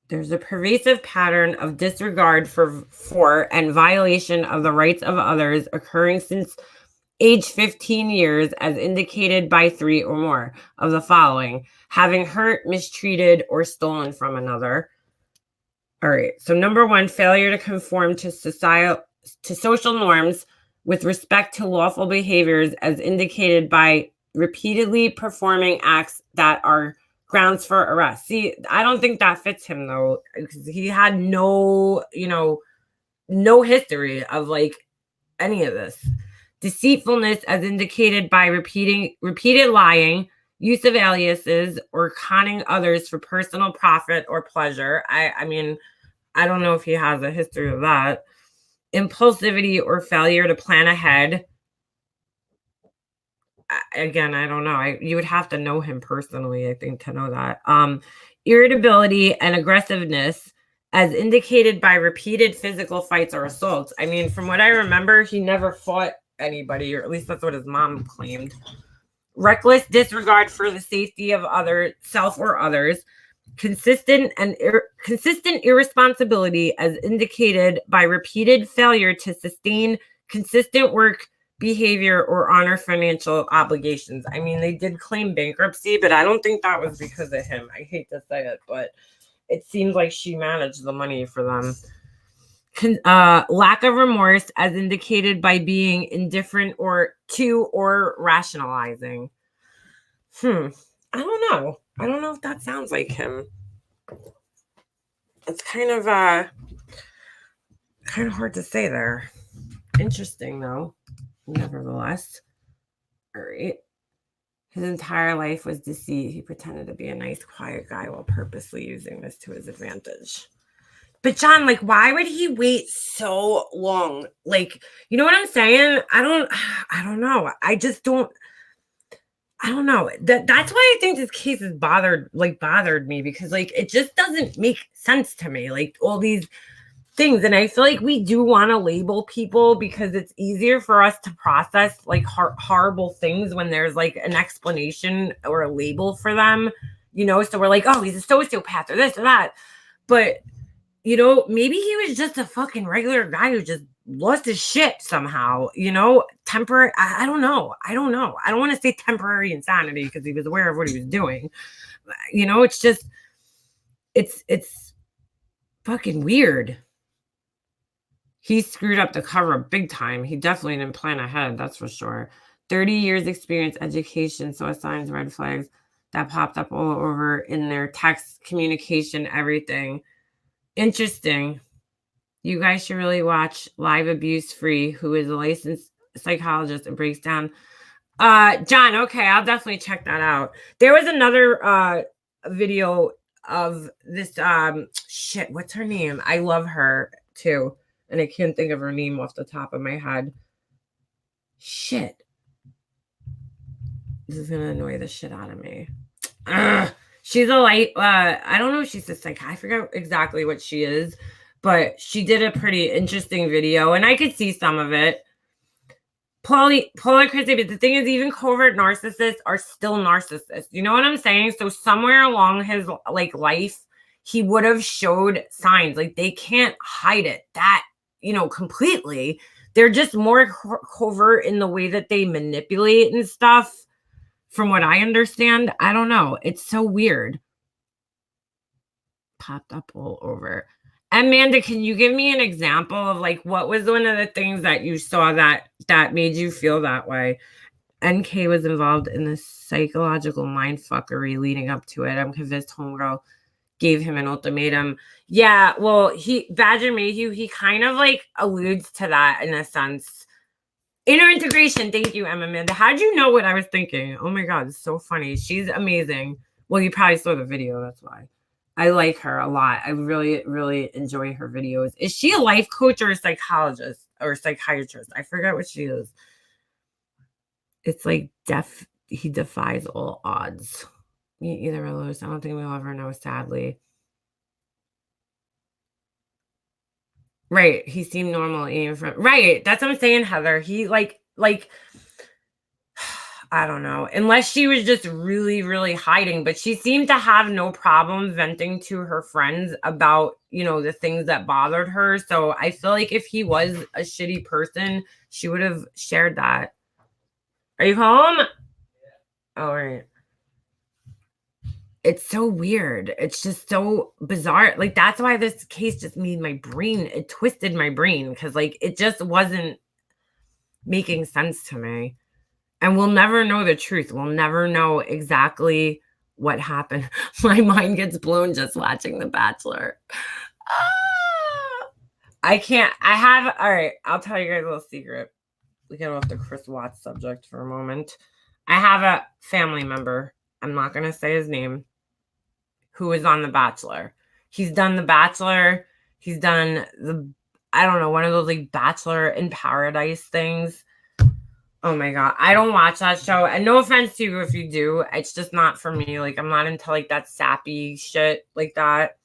[SPEAKER 1] There's a pervasive pattern of disregard for and violation of the rights of others occurring since age 15 years, as indicated by three or more of the following: having hurt, mistreated, or stolen from another. All right. So number one, failure to conform to social norms with respect to lawful behaviors, as indicated by repeatedly performing acts that are grounds for arrest. See, I don't think that fits him though, because he had no history of like any of this. Deceitfulness, as indicated by repeated lying, use of aliases, or conning others for personal profit or pleasure. I mean, I don't know if he has a history of that. Impulsivity or failure to plan ahead. Again, I don't know. You would have to know him personally, I think, to know that. Irritability and aggressiveness, as indicated by repeated physical fights or assaults. I mean, from what I remember, he never fought anybody, or at least that's what his mom claimed. reckless disregard for the safety of self or others, consistent irresponsibility as indicated by repeated failure to sustain consistent work behavior or honor financial obligations. I mean, they did claim bankruptcy, but I don't think that was because of him. I hate to say it, but it seems like she managed the money for them. Lack of remorse as indicated by being indifferent or rationalizing. I don't know. I don't know if that sounds like him. It's kind of hard to say there. Interesting though, nevertheless. All right. His entire life was deceit. He pretended to be a nice, quiet guy while purposely using this to his advantage. But John, like, why would he wait so long? Like, you know what I'm saying? I don't know. I don't know. That's why I think this case has bothered me, because like it just doesn't make sense to me. Like all these things, and I feel like we do want to label people because it's easier for us to process like horrible things when there's like an explanation or a label for them, you know. So we're like, oh, he's a sociopath or this or that, but you know, maybe he was just a fucking regular guy who just lost his shit somehow, you know, temporary. I don't know. I don't want to say temporary insanity because he was aware of what he was doing. You know, it's just, it's fucking weird. He screwed up the cover up big time. He definitely didn't plan ahead. That's for sure. 30 years experience, education, saw signs, red flags that popped up all over in their text communication, everything. Interesting. You guys should really watch Live Abuse Free, who is a licensed psychologist and breaks down. John, okay, I'll definitely check that out. There was another video of this shit, what's her name? I love her too, and I can't think of her name off the top of my head. Shit. This is gonna annoy the shit out of me. Ugh. She's I don't know if she's a psychiatrist. I forget exactly what she is, but she did a pretty interesting video, and I could see some of it. Polycrazy, but the thing is, even covert narcissists are still narcissists. You know what I'm saying? So somewhere along his like life, he would have showed signs. Like they can't hide it that, you know, completely. They're just more covert in the way that they manipulate and stuff. From what I understand, I don't know. It's so weird. Popped up all over. Amanda, can you give me an example of like what was one of the things that you saw that made you feel that way? NK was involved in the psychological mindfuckery leading up to it. I'm convinced Homegirl gave him an ultimatum. Yeah, well, Badger Mayhew, he kind of like alludes to that in a sense. Inner integration. Thank you, Amanda. How'd you know what I was thinking? Oh my God, it's so funny. She's amazing. Well, you probably saw the video. That's why. I like her a lot. I really, really enjoy her videos. Is she a life coach or a psychologist or a psychiatrist? I forget what she is. It's like he defies all odds. Either of those. I don't think we'll ever know, sadly. Right. He seemed normal even from right. That's what I'm saying, Heather. He like I don't know. Unless she was just really, really hiding, but she seemed to have no problem venting to her friends about, you know, the things that bothered her. So I feel like if he was a shitty person, she would have shared that. Are you home? All right. It's so weird. It's just so bizarre. Like, that's why this case just made my brain, it twisted my brain because, like, it just wasn't making sense to me. And we'll never know the truth. We'll never know exactly what happened. My mind gets blown just watching The Bachelor. I can't. All right, I'll tell you guys a little secret. We get off the Chris Watts subject for a moment. I have a family member, I'm not going to say his name, who is on The Bachelor. He's done The Bachelor. He's done I don't know, one of those like Bachelor in Paradise things. Oh my God. I don't watch that show. And no offense to you if you do. It's just not for me. Like, I'm not into like that sappy shit like that.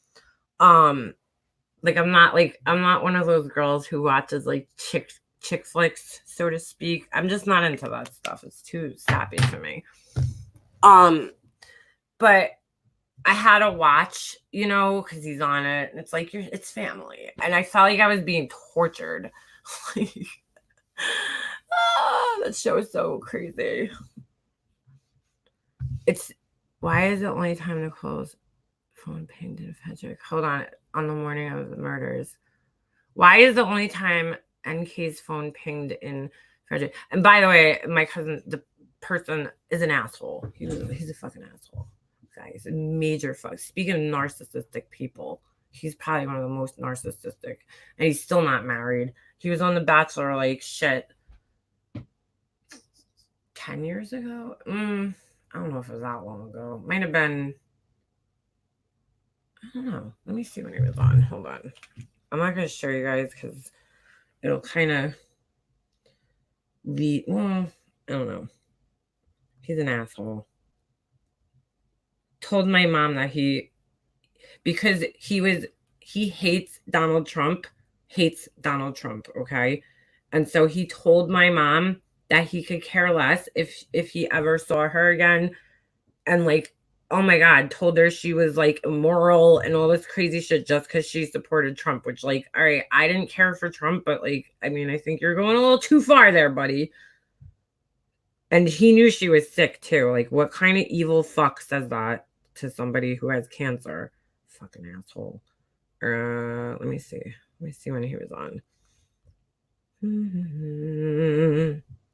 [SPEAKER 1] Like I'm not one of those girls who watches like chick chick flicks, so to speak. I'm just not into that stuff. It's too sappy for me. But I had to watch, you know, because he's on it, and it's like it's family, and I felt like I was being tortured. Like, that show is so crazy. Why is it only time to close? Phone pinged in Frederick. Hold on the morning of the murders. Why is the only time NK's phone pinged in Frederick? And by the way, my cousin, the person, is an asshole. He's a fucking asshole. Guys, a major fuck. Speaking of narcissistic people, he's probably one of the most narcissistic, and he's still not married. He was on The Bachelor like shit 10 years ago. I don't know if it was that long ago. Might have been. I don't know. Let me see when he was on. Hold on. I'm not going to show you guys because it'll kind of lead. Well, I don't know. He's an asshole. Told my mom that because he hates Donald Trump, okay? And so he told my mom that he could care less if he ever saw her again. And like, oh my God, told her she was like immoral and all this crazy shit just because she supported Trump, which like, all right, I didn't care for Trump, but like, I mean, I think you're going a little too far there, buddy. And he knew she was sick too. Like, what kind of evil fuck says that to somebody who has cancer? Fucking asshole. Let me see. Let me see when he was on.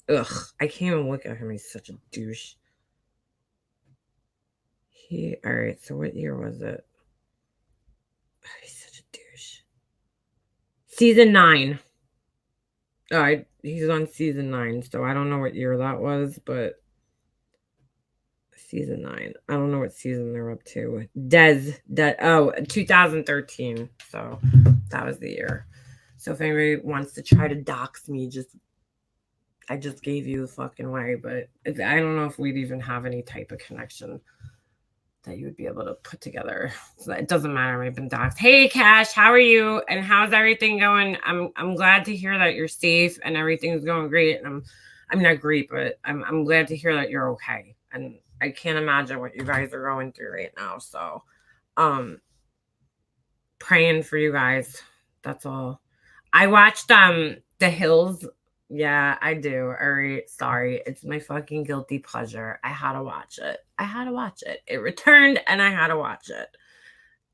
[SPEAKER 1] Ugh, I can't even look at him. He's such a douche. All right, so what year was it? Oh, he's such a douche. Season 9. He's on season 9, so I don't know what year that was, but season 9. I don't know what season they're up to. 2013. So that was the year. So if anybody wants to try to dox me, I just gave you the fucking way, but I don't know if we'd even have any type of connection that you would be able to put together. So it doesn't matter. I've been doxxed. Hey, Cash, how are you? And how's everything going? I'm glad to hear that you're safe and everything's going great. And I'm not great, but I'm glad to hear that you're okay. And I can't imagine what you guys are going through right now. So, praying for you guys. That's all. I watched The Hills. Yeah, I do. All right. Sorry. It's my fucking guilty pleasure. I had to watch it. It returned and I had to watch it.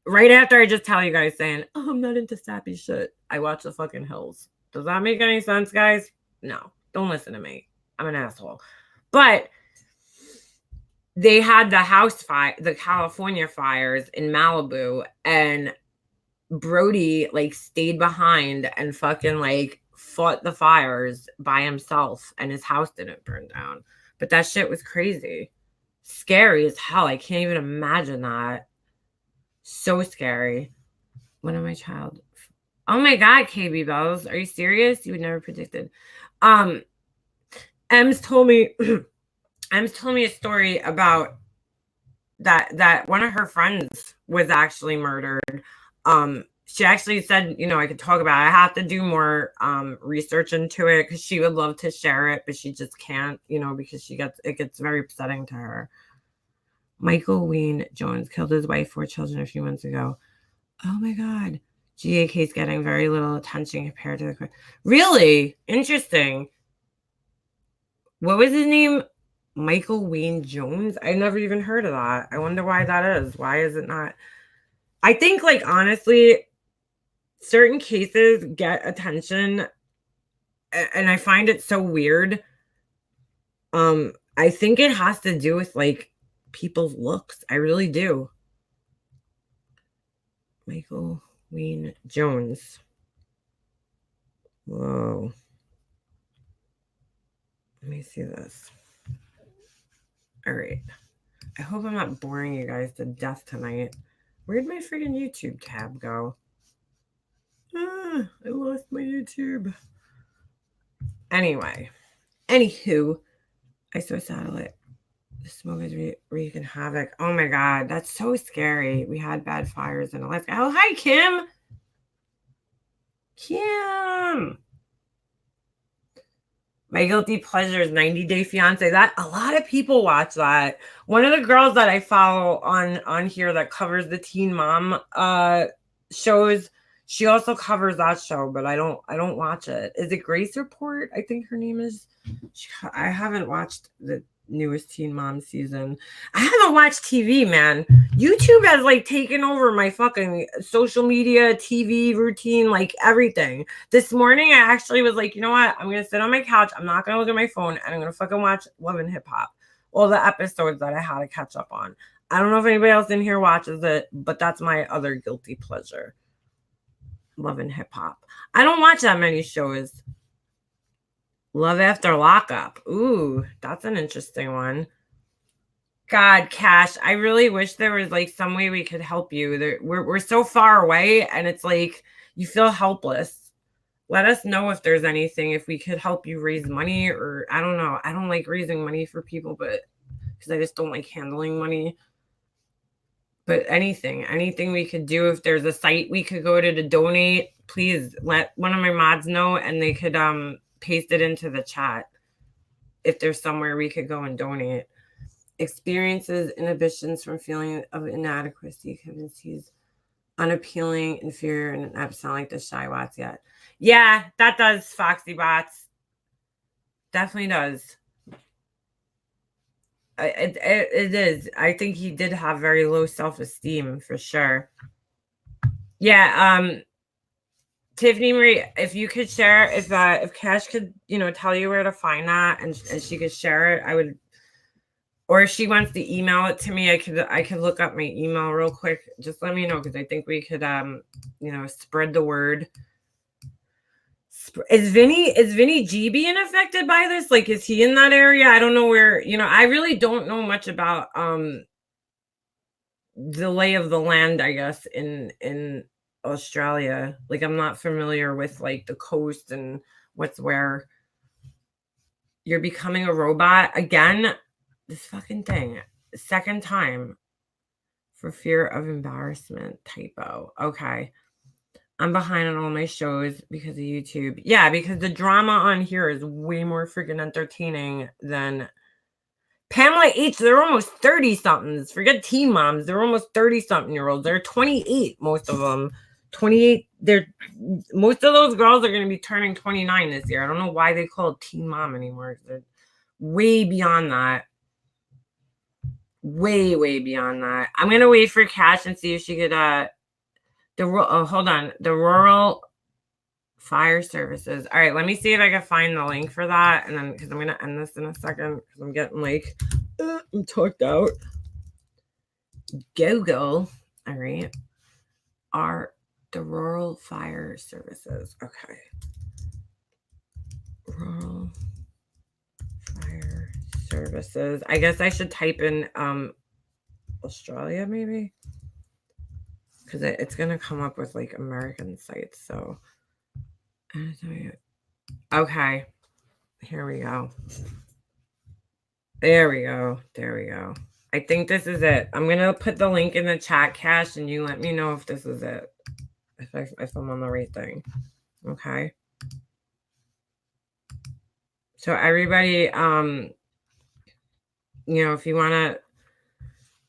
[SPEAKER 1] Right after I just tell you guys saying, oh, I'm not into sappy shit. I watched The fucking Hills. Does that make any sense, guys? No. Don't listen to me. I'm an asshole. But they had the California fires in Malibu, and Brody like stayed behind and fucking like fought the fires by himself, and his house didn't burn down. But that shit was crazy. Scary as hell. I can't even imagine that. So scary. When am I child? Oh my God, KB Bells. Are you serious? You would never predicted. Ems told me a story about that one of her friends was actually murdered. She actually said, you know, I could talk about it. I have to do more research into it because she would love to share it, but she just can't, you know, because it gets very upsetting to her. Michael Wayne Jones killed his wife, 4 children a few months ago. Oh my God. GAK is getting very little attention compared to the. Really? Interesting. What was his name? Michael Wayne Jones? I never even heard of that. I wonder why that is. Why is it not? I think, like, honestly, certain cases get attention, and I find it so weird. I think it has to do with, like, people's looks. I really do. Michael Wayne Jones. Whoa. Let me see this. All right. I hope I'm not boring you guys to death tonight. Where'd my freaking YouTube tab go? I lost my YouTube. Anyway. Anywho, I saw satellite. The smoke is wreaking havoc. Oh my God, that's so scary. We had bad fires in Alaska. Oh, hi, Kim. Kim. My guilty pleasure is 90 Day Fiance. That a lot of people watch that. One of the girls that I follow on here that covers the Teen Mom shows, she also covers that show, but I don't watch it. Is it Grace Report? I think her name is. I haven't watched the newest Teen Mom season. I haven't watched TV, man. YouTube has like taken over my fucking social media, TV routine, like everything. This morning, I actually was like, you know what? I'm gonna sit on my couch. I'm not gonna look at my phone, and I'm gonna fucking watch Love and Hip Hop. All the episodes that I had to catch up on. I don't know if anybody else in here watches it, but that's my other guilty pleasure. Love and Hip Hop. I don't watch that many shows. Love After Lockup. Ooh, that's an interesting one. God, Cash, I really wish there was like some way we could help you. We're so far away, and it's like you feel helpless. Let us know if there's anything, if we could help you raise money, or I don't know. I don't like raising money for people, but because I just don't like handling money. But anything we could do, if there's a site we could go to donate, please let one of my mods know, and they could paste it into the chat if there's somewhere we could go and donate. Experiences inhibitions from feeling of inadequacy, convinces unappealing, inferior, and not sound like the shy Watts yet. Yeah, that does, Foxy Bots. Definitely does. It is. I think he did have very low self-esteem for sure. Yeah, Tiffany Marie, if you could share, if Cash could, tell you where to find that, and she could share it, I would. Or if she wants to email it to me, I could look up my email real quick. Just let me know, because I think we could spread the word. Is Vinny G being affected by this? Like, is he in that area? I don't know where, I really don't know much about the lay of the land, I guess, in Australia. Like, I'm not familiar with like the coast and what's where. You're becoming a robot again. This fucking thing. Second time. For fear of embarrassment. Typo. Okay. I'm behind on all my shows because of YouTube. Yeah, because the drama on here is way more freaking entertaining than Pamela H. They're almost 30-somethings. Forget teen moms. They're almost 30-something-year-olds. They're 28, most of them. 28. Most of those girls are going to be turning 29 this year. I don't know why they call it teen mom anymore. They're way beyond that. Way beyond that. I'm going to wait for Cash and see if she could hold on. The Rural Fire Services. All right, let me see if I can find the link for that, and then because I'm gonna end this in a second because I'm getting like I'm talked out. Google. All right. The Rural Fire Services. Okay. Rural Fire Services. I guess I should type in Australia maybe, because it's gonna come up with like American sites. So okay, here we go. There we go. I think this is it. I'm gonna put the link in the chat, Cash, and you let me know if this is it. If I'm on the right thing. Okay. So everybody, if you want to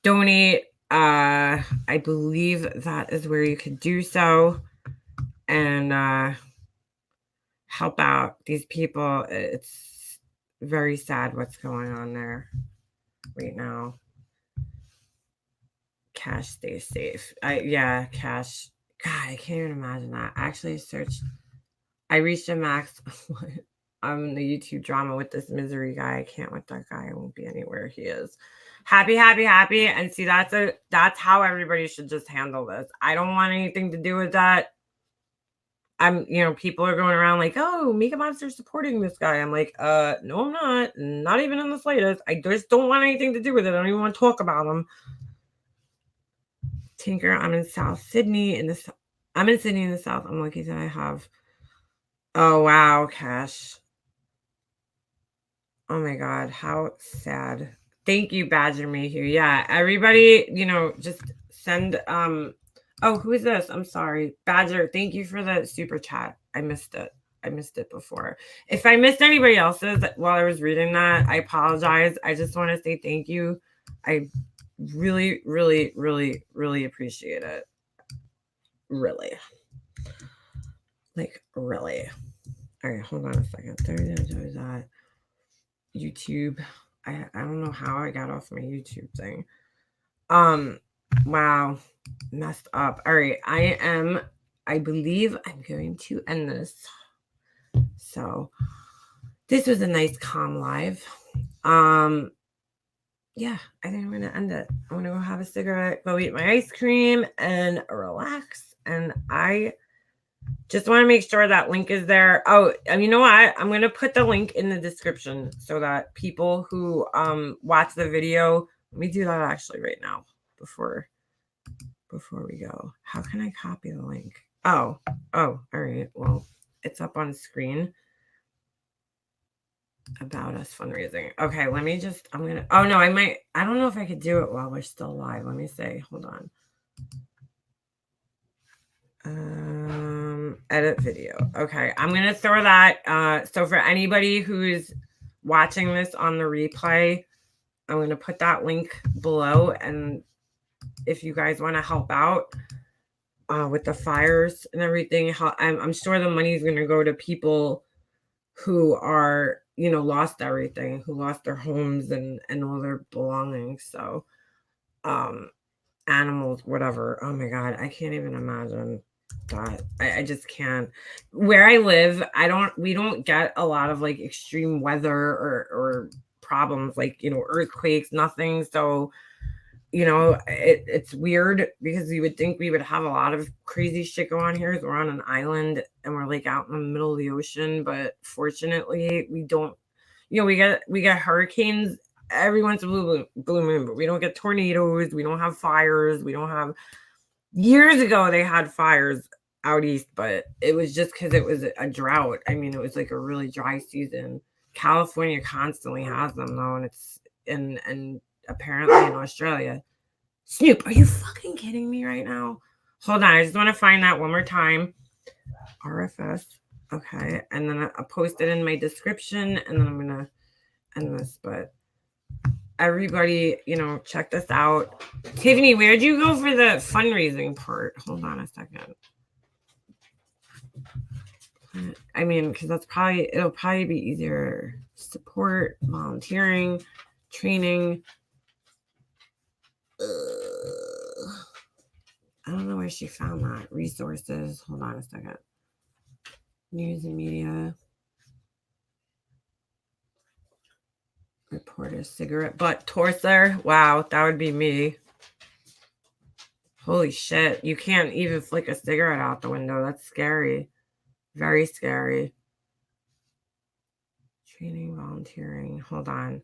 [SPEAKER 1] donate, I believe that is where you could do so, and help out these people. It's very sad what's going on there right now. Cash, stay safe. Cash. God, I can't even imagine that. Actually, I reached a max on the YouTube drama with this misery guy. I can't with that guy. I won't be anywhere he is. Happy. And see, that's how everybody should just handle this. I don't want anything to do with that. People are going around like, oh, Mika Monster's supporting this guy. I'm like, no, I'm not. Not even in the slightest. I just don't want anything to do with it. I don't even want to talk about him. Tinker, I'm in South Sydney I'm in Sydney in the South. I'm lucky that I have. Oh, wow, Cash. Oh my God, how sad. Thank you, Badger Mayhew. Yeah, everybody, just send oh, who is this? I'm sorry. Badger, thank you for the super chat. I missed it. I missed it before. If I missed anybody else's while I was reading that, I apologize. I just want to say thank you. I really, really, really, really appreciate it. Really. Like, really. All right, hold on a second. There's that. YouTube. I don't know how I got off my YouTube thing. Wow. Messed up. All right. I believe I'm going to end this. So this was a nice calm live. Yeah, I think I'm gonna end it. I'm gonna go have a cigarette, go eat my ice cream, and relax. And I just want to make sure that link is there. Oh, and you know what? I'm gonna put the link in the description so that people who watch the video. Let me do that actually right now before we go. How can I copy the link? Oh, all right. Well, it's up on screen. About Us fundraising. Okay, let me just, oh no, I don't know if I could do it while we're still live. Let me say, hold on. Edit video. Okay, I'm going to throw that. So for anybody who's watching this on the replay, I'm going to put that link below. And if you guys want to help out with the fires and everything, I'm sure the money is going to go to people who are, lost everything, who lost their homes and all their belongings. So, animals, whatever. Oh my God, I can't even imagine that. I just can't. Where I live, we don't get a lot of like extreme weather or problems like, earthquakes, nothing. So, it's weird because you would think we would have a lot of crazy shit going on here. We're on an island and we're like out in the middle of the ocean, but fortunately we don't, we get hurricanes every once in a blue moon, but we don't get tornadoes. We don't have fires. We don't have, years ago they had fires out east, but it was just because it was a drought. I mean, it was like a really dry season. California constantly has them though. And it's and apparently in Australia. Snoop, are you fucking kidding me right now? Hold on, I just want to find that one more time. RFS. Okay, and then I'll post it in my description, and then I'm gonna end this. But everybody, check this out. Tiffany, where'd you go for the fundraising part? Hold on a second. I mean, because it'll probably be easier. Support, volunteering, training. I don't know where she found that. Resources. Hold on a second. News and media. Reporter, cigarette butt torser. Wow, that would be me. Holy shit. You can't even flick a cigarette out the window. That's scary. Very scary. Training, volunteering. Hold on.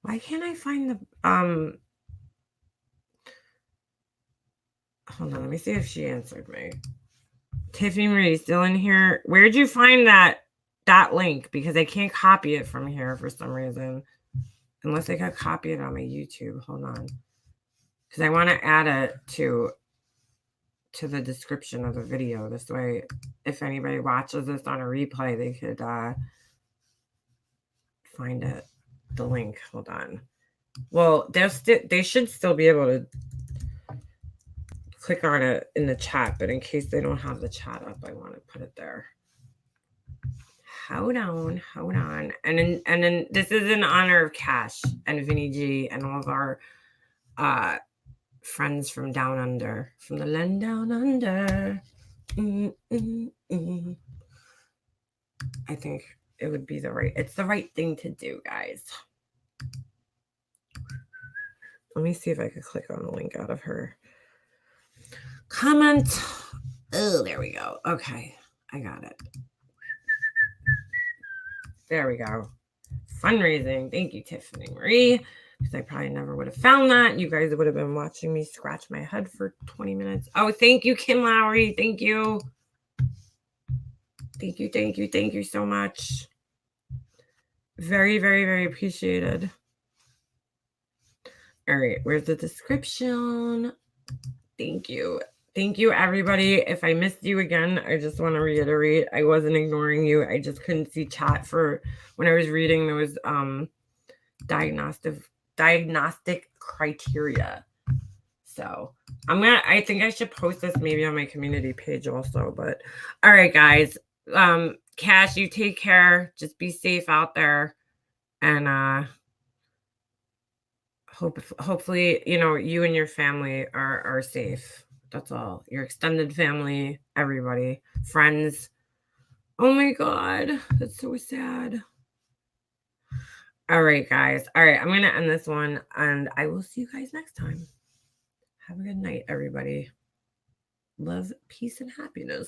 [SPEAKER 1] Why can't I find the hold on, let me see if she answered me. Tiffany Marie, still in here? Where'd you find that link? Because I can't copy it from here for some reason. Unless I could copy it on my YouTube. Hold on. Because I want to add it to the description of the video. This way, if anybody watches this on a replay, they could find it. The link. Hold on. Well, they should still be able to click on it in the chat, but in case they don't have the chat up, I want to put it there. Hold on. And then this is in honor of Cash and Vinny G and all of our friends from down under, from the land down under. I think it would be it's the right thing to do, guys. Let me see if I could click on the link out of her comment. Oh, there we go. Okay, I got it. There we go. Fundraising. Thank you, Tiffany Marie. Because I probably never would have found that. You guys would have been watching me scratch my head for 20 minutes. Oh, thank you, Kim Lowry. Thank you. Thank you so much. Very, very, very appreciated. All right, where's the description? Thank you. Thank you, everybody. If I missed you again, I just want to reiterate, I wasn't ignoring you. I just couldn't see chat for when I was reading those diagnostic criteria. So I think I should post this maybe on my community page also. But all right, guys. Cash, you take care. Just be safe out there. And hopefully, you and your family are safe. That's all. Your extended family, everybody, friends. Oh my God, that's so sad. All right, guys. All right, I'm going to end this one, and I will see you guys next time. Have a good night, everybody. Love, peace, and happiness.